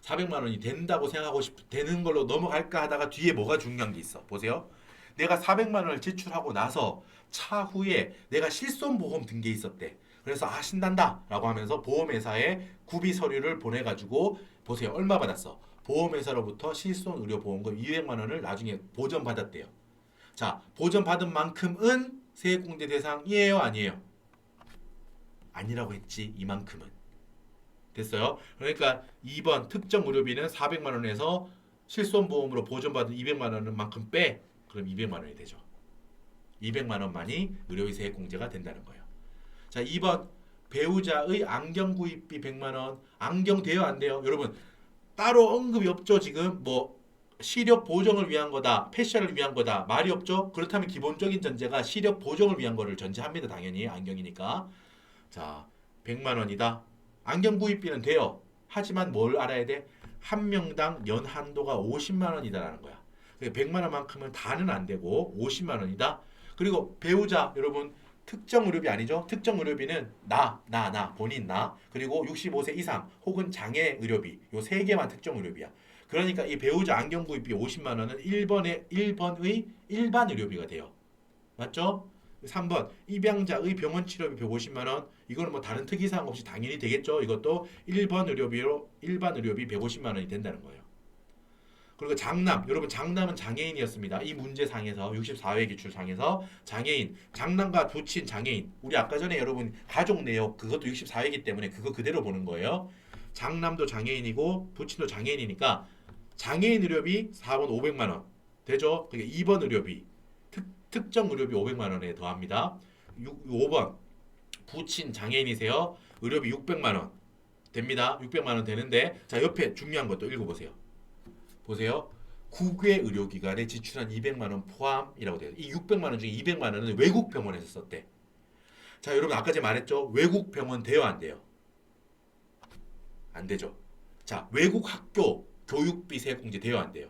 400만 원이 된다고 생각하고 되는 걸로 넘어갈까 하다가 뒤에 뭐가 중요한 게 있어. 보세요. 내가 400만 원을 지출하고 나서 차후에 내가 실손보험 든 게 있었대. 그래서 아 신난다 라고 하면서 보험회사에 구비 서류를 보내가지고 보세요. 얼마 받았어? 보험회사로부터 실손의료보험금 200만 원을 나중에 보전받았대요. 자, 보전받은 만큼은 세액공제 대상이에요? 아니에요? 아니라고 했지. 이만큼은. 됐어요? 그러니까 2번 특정 의료비는 400만 원에서 실손보험으로 보전받은 200만 원만큼 빼. 그럼 200만 원이 되죠. 200만 원만이 의료비 세액공제가 된다는 거예요. 자, 2번 배우자의 안경 구입비 100만 원. 안경 돼요? 안 돼요? 여러분 따로 언급이 없죠. 지금 뭐 시력 보정을 위한 거다. 패션을 위한 거다. 말이 없죠. 그렇다면 기본적인 전제가 시력 보정을 위한 거를 전제합니다. 당연히 안경이니까. 자, 100만 원이다. 안경 구입비는 돼요. 하지만 뭘 알아야 돼? 한 명당 연 한도가 50만 원이다라는 거야. 100만 원만큼은 다는 안 되고 50만 원이다. 그리고 배우자 여러분 특정 의료비 아니죠? 특정 의료비는 나 본인 나 그리고 65세 이상 혹은 장애 의료비 요 세 개만 특정 의료비야. 그러니까 이 배우자 안경 구입비 50만 원은 1번의 일반 의료비가 돼요. 맞죠? 3번 입양자의 병원 치료비 150만 원. 이거는 뭐 다른 특이 사항 없이 당연히 되겠죠. 이것도 1번 의료비로 일반 의료비 150만 원이 된다는 거예요. 그리고 장남, 여러분 장남은 장애인이었습니다. 이 문제상에서 64회 기출상에서 장애인, 장남과 부친 장애인. 우리 아까 전에 여러분 가족 내역 그것도 64회이기 때문에 그거 그대로 보는 거예요. 장남도 장애인이고 부친도 장애인이니까 장애인 의료비 4번 500만 원 되죠. 그게 2번 의료비 특정 의료비 500만 원에 더합니다. 5번 부친 장애인이세요. 의료비 600만 원 됩니다. 600만 원 되는데 자 옆에 중요한 것도 읽어보세요. 보세요. 국외 의료기관에 지출한 200만 원 포함이라고 돼요. 이 600만 원 중에 200만 원은 외국 병원에서 썼대. 자 여러분 아까 제가 말했죠. 외국 병원 돼요 안 돼요? 안 되죠. 자 외국 학교 교육비 세액공제 돼요 안 돼요?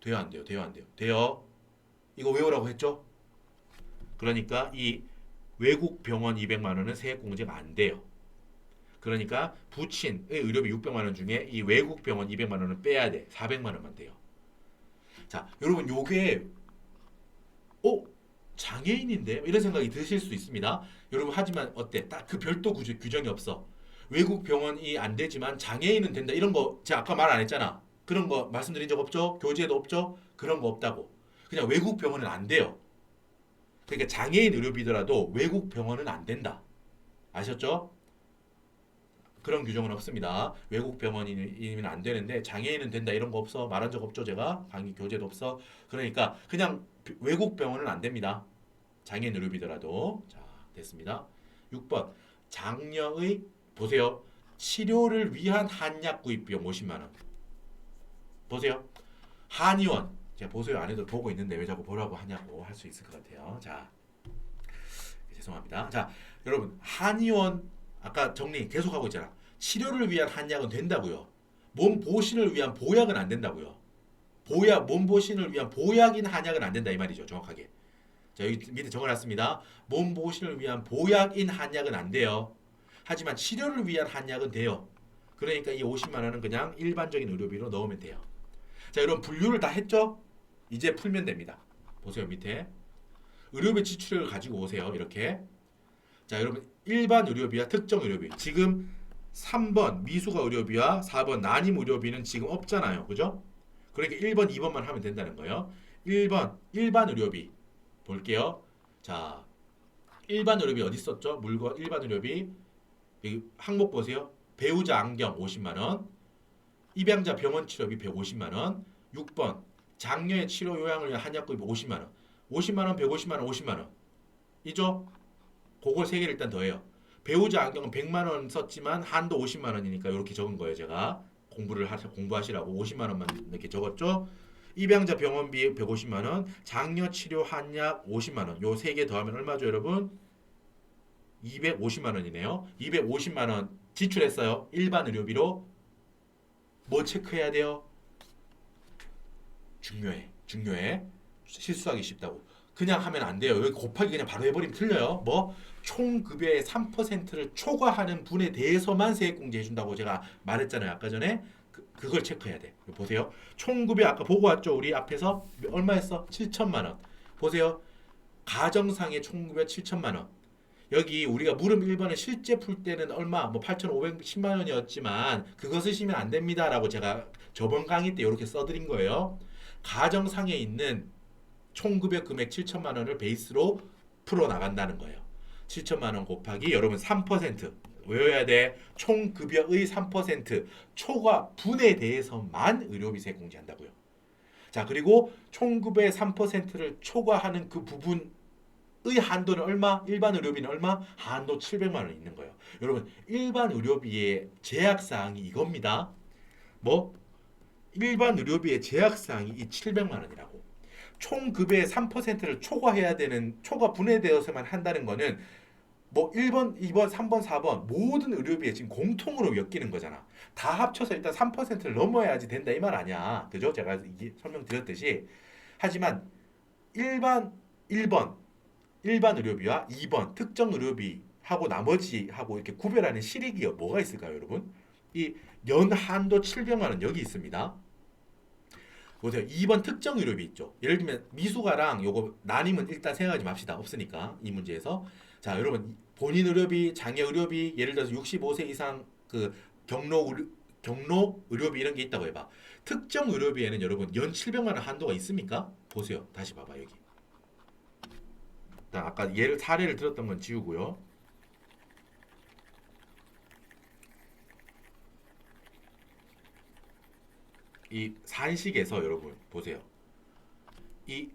돼요 안 돼요? 돼요 안 돼요? 돼요. 이거 외우라고 했죠? 그러니까 이 외국 병원 200만 원은 세액공제가 안 돼요. 그러니까 부친의 의료비 600만 원 중에 이 외국 병원 200만 원을 빼야 돼. 400만 원만 돼요. 자, 여러분 요게 장애인인데 이런 생각이 드실 수 있습니다. 여러분 하지만 어때? 딱 그 별도 규정이 없어. 외국 병원이 안 되지만 장애인은 된다. 이런 거 제가 아까 말 안 했잖아. 그런 거 말씀드린 적 없죠? 교재에도 없죠? 그런 거 없다고. 그냥 외국 병원은 안 돼요. 그러니까 장애인 의료비더라도 외국 병원은 안 된다. 아셨죠? 그런 규정은 없습니다. 외국 병원이면 안 되는데 장애인은 된다 이런 거 없어. 말한 적 없죠 제가. 강의 교재도 없어. 그러니까 그냥 외국 병원은 안 됩니다. 장애인 의료비더라도. 자 됐습니다. 6번 장녀의 보세요. 치료를 위한 한약 구입 비용 50만 원. 보세요. 한의원 제가 보세요 안 해도 보고 있는데 왜 자꾸 보라고 하냐고 할 수 있을 것 같아요. 자 죄송합니다. 자 여러분 한의원 아까 정리 계속하고 있잖아. 치료를 위한 한약은 된다고요. 몸 보신을 위한 보약은 안 된다고요. 몸 보신을 위한 보약인 한약은 안 된다 이 말이죠. 정확하게. 자 여기 밑에 적어놨습니다. 몸 보신을 위한 보약인 한약은 안 돼요. 하지만 치료를 위한 한약은 돼요. 그러니까 이 50만 원은 그냥 일반적인 의료비로 넣으면 돼요. 자 여러분 분류를 다 했죠? 이제 풀면 됩니다. 보세요 밑에. 의료비 지출을 가지고 오세요. 이렇게. 자 여러분 일반 의료비와 특정 의료비 지금 3번 미수가 의료비와 4번 난임 의료비는 지금 없잖아요. 그죠? 그러니까 1번, 2번만 하면 된다는 거예요. 1번 일반 의료비 볼게요. 자, 일반 의료비 어디 있었죠? 물건 일반 의료비 여기 항목 보세요. 배우자 안경 50만 원, 입양자 병원 치료비 150만 원, 6번 장녀의 치료 요양을 위한 한약급이 50만 원. 50만 원, 150만 원, 50만 원. 이죠? 그걸 세 개를 일단 더해요. 배우자 안경은 100만 원 썼지만 한도 50만 원이니까 이렇게 적은 거예요, 제가. 공부하시라고 50만 원만 이렇게 적었죠? 입양자 병원비 150만 원, 장녀 치료 한약 50만 원. 요 세 개 더하면 얼마죠, 여러분? 250만 원이네요. 250만 원 지출했어요. 일반 의료비로. 뭐 체크해야 돼요? 중요해. 중요해. 실수하기 쉽다고. 그냥 하면 안 돼요. 여기 곱하기 그냥 바로 해버리면 틀려요. 뭐? 총 급여의 3%를 초과하는 분에 대해서만 세액공제 해준다고 제가 말했잖아요. 아까 전에. 그걸 체크해야 돼. 보세요. 총 급여 아까 보고 왔죠. 우리 앞에서 얼마였어? 7천만 원. 보세요. 가정상의 총 급여 7천만 원. 여기 우리가 물음 1번에 실제 풀 때는 얼마? 뭐 8,510만 원이었지만 그거 쓰시면 안 됩니다라고 제가 저번 강의 때 이렇게 써드린 거예요. 가정상에 있는 총급여 금액 7천만 원을 베이스로 풀어 나간다는 거예요. 7천만 원 곱하기 여러분 3% 외워야 돼. 총급여의 3% 초과 분에 대해서만 의료비세 공제한다고요. 자, 그리고 총급여의 3%를 초과하는 그 부분의 한도는 얼마? 일반 의료비는 얼마? 한도 700만 원 있는 거예요. 여러분, 일반 의료비의 제약 사항이 이겁니다. 뭐? 일반 의료비의 제약 사항이 이 700만 원이라고. 총 급여의 3%를 초과해야 되는 초과 분해되어서만 한다는 거는 뭐 1번, 2번, 3번, 4번 모든 의료비에 지금 공통으로 엮이는 거잖아. 다 합쳐서 일단 3%를 넘어야지 된다 이 말 아니야. 그죠? 제가 이게 설명드렸듯이. 하지만 일반 1번 일반 의료비와 2번 특정 의료비 하고 나머지 하고 이렇게 구별하는 실익이 뭐가 있을까요, 여러분? 이 연한도 700만 원 여기 있습니다. 보세요. 2번 특정 의료비 있죠. 예를 들면 미수가랑 요거 나님은 일단 생각하지 맙시다. 없으니까 이 문제에서. 자, 여러분 본인 의료비, 장애 의료비, 예를 들어서 65세 이상 그 경로 의료비 이런 게 있다고 해봐. 특정 의료비에는 여러분 연 700만 원 한도가 있습니까? 보세요. 다시 봐봐 여기. 일단 아까 사례를 들었던 건 지우고요. 이 산식에서 여러분 보세요. 이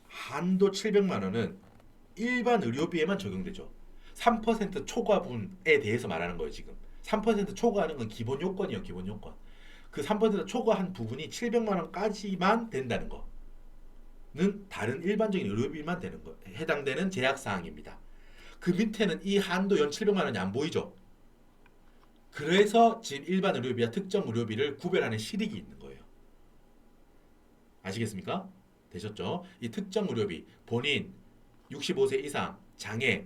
한도 700만 원은 일반 의료비에만 적용되죠. 3% 초과분에 대해서 말하는 거예요, 지금. 3% 초과하는 건 기본 요건이에요, 기본 요건. 그 3% 초과한 부분이 700만 원까지만 된다는 거는 다른 일반적인 의료비만 되는 거, 해당되는 제약 사항입니다. 그 밑에는 이 한도 연 700만 원이 안 보이죠. 그래서 지금 일반 의료비와 특정 의료비를 구별하는 실익이 있는 거예요. 아시겠습니까? 되셨죠? 이 특정 의료비, 본인 65세 이상, 장애,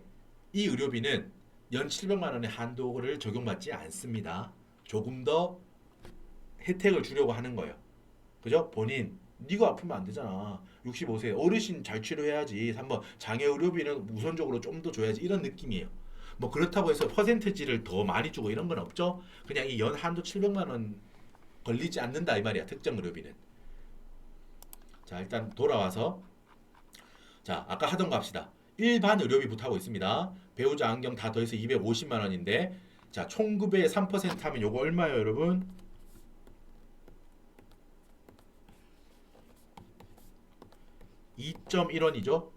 이 의료비는 연 700만 원의 한도를 적용받지 않습니다. 조금 더 혜택을 주려고 하는 거예요. 그죠? 본인, 네가 아프면 안 되잖아. 65세 어르신 잘 치료해야지. 3번 장애 의료비는 우선적으로 좀 더 줘야지. 이런 느낌이에요. 뭐 그렇다고 해서 퍼센트지를 더 많이 주고 이런 건 없죠. 그냥 이 연 한도 700만 원 걸리지 않는다 이 말이야. 특정 의료비는. 자, 일단 돌아와서 자, 아까 하던 거 합시다. 일반 의료비부터 하고 있습니다. 배우자 안경 다 더해서 250만 원인데 자, 총급여의 3% 하면 요거 얼마예요, 여러분? 2.1원이죠.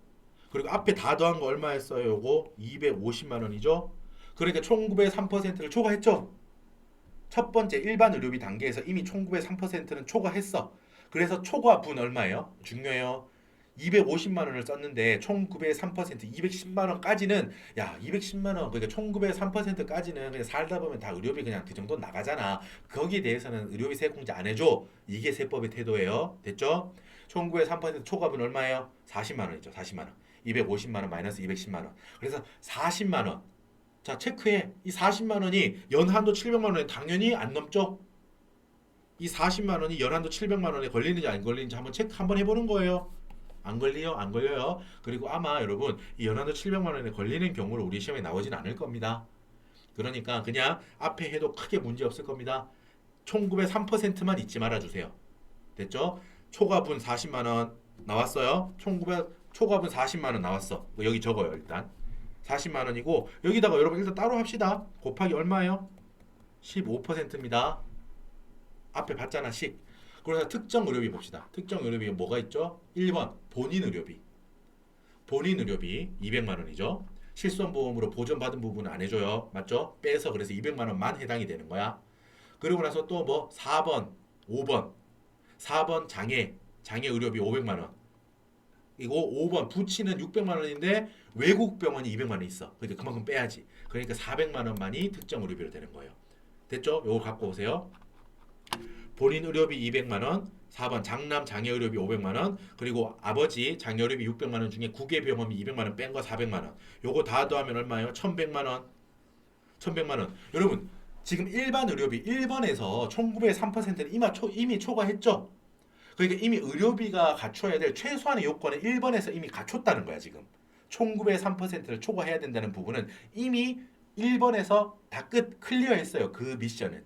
그리고 앞에 다 더한 거 얼마였어요? 요거 250만 원이죠. 그러니까 총급여의 3%를 초과했죠. 첫 번째 일반 의료비 단계에서 이미 총급여의 3%는 초과했어. 그래서 초과분 얼마예요? 중요해요. 250만 원을 썼는데 총급여의 3% 210만 원까지는 야 210만 원 그러니까 총급여의 3%까지는 그냥 살다 보면 다 의료비 그냥 그 정도 나가잖아. 거기에 대해서는 의료비 세액공제 안 해줘. 이게 세법의 태도예요. 됐죠? 총급여의 3% 초과분 얼마예요? 40만 원이죠. 40만 원. 250만 원 마이너스 210만 원. 그래서 40만 원. 자 체크해. 이 40만 원이 연한도 700만 원에 당연히 안 넘죠? 이 40만 원이 연한도 700만 원에 걸리는지 안 걸리는지 한번 체크 한번 해보는 거예요. 안 걸려요? 안 걸려요? 그리고 아마 여러분 이 연한도 700만 원에 걸리는 경우로 우리 시험에 나오진 않을 겁니다. 그러니까 그냥 앞에 해도 크게 문제 없을 겁니다. 총급의 3%만 잊지 말아주세요. 됐죠? 초과분 40만 원 나왔어요. 초과분 40만 원 나왔어. 여기 적어요 일단. 40만 원이고 여기다가 여러분 일단 따로 합시다. 곱하기 얼마예요? 15%입니다. 앞에 봤잖아 식. 그래서 특정 의료비 봅시다. 특정 의료비가 뭐가 있죠? 1번 본인 의료비. 본인 의료비 200만 원이죠. 실손보험으로 보전받은 부분은 안 해줘요. 맞죠? 빼서 그래서 200만 원만 해당이 되는 거야. 그리고 나서 또 뭐 4번, 5번. 4번 장애 의료비 500만 원. 이거 5번 부치는 600만 원인데 외국 병원이 200만 원 있어. 그러니까 그만큼 빼야지. 그러니까 400만 원만이 특정 의료비로 되는 거예요. 됐죠? 요거 갖고 오세요. 본인 의료비 200만 원, 4번 장남 장애 의료비 500만 원, 그리고 아버지 장애 의료비 600만 원 중에 국외 병원비 200만 원 뺀 거 400만 원. 요거 다 더하면 얼마예요? 1100만 원. 1100만 원. 여러분, 지금 일반 의료비 1번에서 총급의 3%는 이미 초과했죠? 그러니까 이미 의료비가 갖춰야 될 최소한의 요건은 1번에서 이미 갖췄다는 거야, 지금. 총급의 3%를 초과해야 된다는 부분은 이미 1번에서 다 클리어했어요. 그 미션은.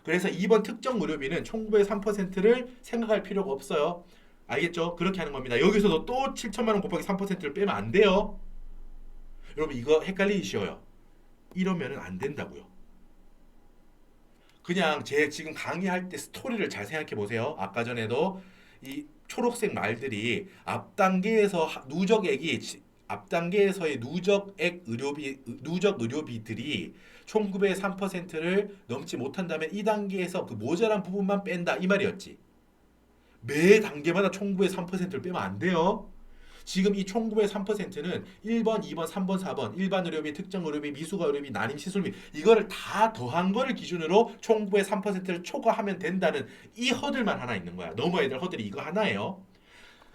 그래서 2번 특정 의료비는 총급의 3%를 생각할 필요가 없어요. 알겠죠? 그렇게 하는 겁니다. 여기서도 또 7천만 원 곱하기 3%를 빼면 안 돼요. 여러분 이거 헷갈리기 쉬워요. 이러면은 안 된다고요. 그냥 제 지금 강의할 때 스토리를 잘 생각해 보세요. 아까 전에도 이 초록색 말들이 앞 단계에서 앞 단계에서의 누적 의료비들이 총급의 3%를 넘지 못한다면 이 단계에서 그 모자란 부분만 뺀다 이 말이었지. 매 단계마다 총급의 3%를 빼면 안 돼요. 지금 이 총급의 3%는 1번, 2번, 3번, 4번 일반 의료비, 특정 의료비, 미수가 의료비, 난임 시술비 이거를 다 더한 거를 기준으로 총급의 3%를 초과하면 된다는 이 허들만 하나 있는 거야. 넘어야 될 허들이 이거 하나예요.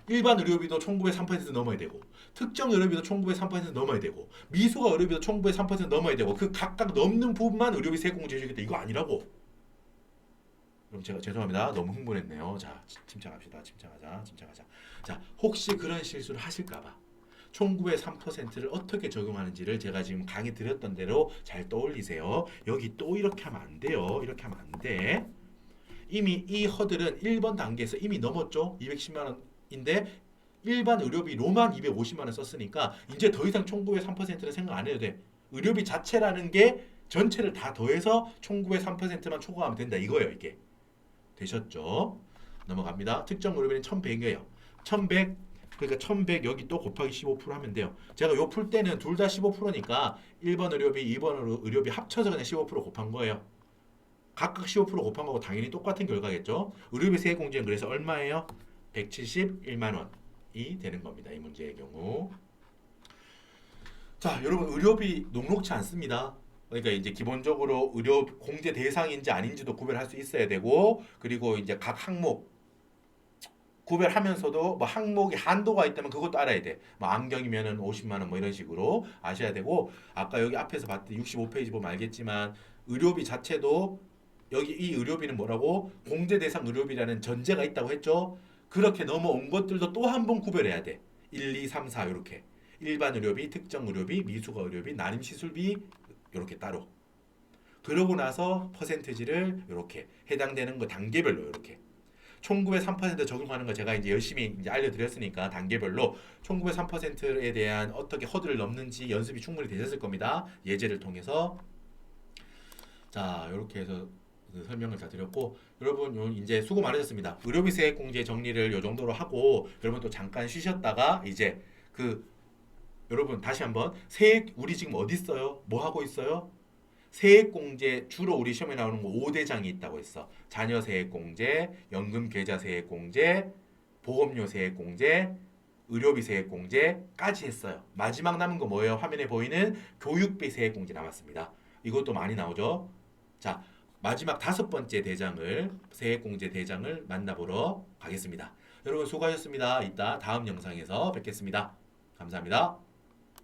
일반 의료비도 총급의 3% 넘어야 되고 특정 의료비도 총급의 3% 넘어야 되고 미수가 의료비도 총급의 3% 넘어야 되고 그 각각 넘는 부분만 의료비 세액공제 해주겠다. 이거 아니라고. 그럼 제가 죄송합니다. 너무 흥분했네요. 자, 침착합시다. 침착하자. 자, 혹시 그런 실수를 하실까봐 총급의 3%를 어떻게 적용하는지를 제가 지금 강의 드렸던 대로 잘 떠올리세요. 여기 또 이렇게 하면 안 돼요. 이렇게 하면 안 돼. 이미 이 허들은 1번 단계에서 이미 넘었죠. 210만 원인데 일반 의료비로만 250만 원 썼으니까 이제 더 이상 총급의 3%는 생각 안 해도 돼. 의료비 자체라는 게 전체를 다 더해서 총급의 3%만 초과하면 된다. 이거예요, 이게. 되셨죠? 넘어갑니다. 특정 의료비는 1100이에요. 1100 그러니까 1100 여기 또 곱하기 15% 하면 돼요. 제가 요 풀 때는 둘 다 15%니까 1번 의료비, 2번 의료비 합쳐서 그냥 15% 곱한 거예요. 각각 15% 곱한 거고 당연히 똑같은 결과겠죠. 의료비 세액공제는 그래서 얼마예요? 171만 원이 되는 겁니다. 이 문제의 경우. 자, 여러분 의료비 녹록치 않습니다. 그러니까 이제 기본적으로 의료 공제 대상인지 아닌지도 구별할 수 있어야 되고 그리고 이제 각 항목 구별하면서도 뭐 항목이 한도가 있다면 그것도 알아야 돼. 뭐 안경이면은 50만 원 뭐 이런 식으로 아셔야 되고 아까 여기 앞에서 봤던 65페이지 보면 알겠지만 의료비 자체도 여기 이 의료비는 뭐라고 공제 대상 의료비라는 전제가 있다고 했죠. 그렇게 넘어온 것들도 또 한 번 구별해야 돼. 1, 2, 3, 4 이렇게. 일반 의료비, 특정 의료비, 미수가 의료비, 난임 시술비 이렇게 따로. 그러고 나서 퍼센티지를 이렇게 해당되는 거 단계별로 이렇게. 총급의 3% 적용하는 거 제가 이제 열심히 이제 알려드렸으니까 단계별로 총급의 3%에 대한 어떻게 허들을 넘는지 연습이 충분히 되셨을 겁니다. 예제를 통해서. 자, 이렇게 해서 설명을 다 드렸고 여러분 이제 수고 많으셨습니다. 의료비 세액 공제 정리를 요 정도로 하고 여러분 또 잠깐 쉬셨다가 이제 여러분 다시 한번 세액 우리 지금 어디 있어요? 뭐 하고 있어요? 세액공제 주로 우리 시험에 나오는 거 5대장이 있다고 했어. 자녀 세액공제, 연금 계좌 세액공제, 보험료 세액공제, 의료비 세액공제까지 했어요. 마지막 남은 거 뭐예요? 화면에 보이는 교육비 세액공제 남았습니다. 이것도 많이 나오죠. 자, 마지막 5번째 대장을 세액공제 대장을 만나보러 가겠습니다. 여러분 수고하셨습니다. 이따 다음 영상에서 뵙겠습니다. 감사합니다.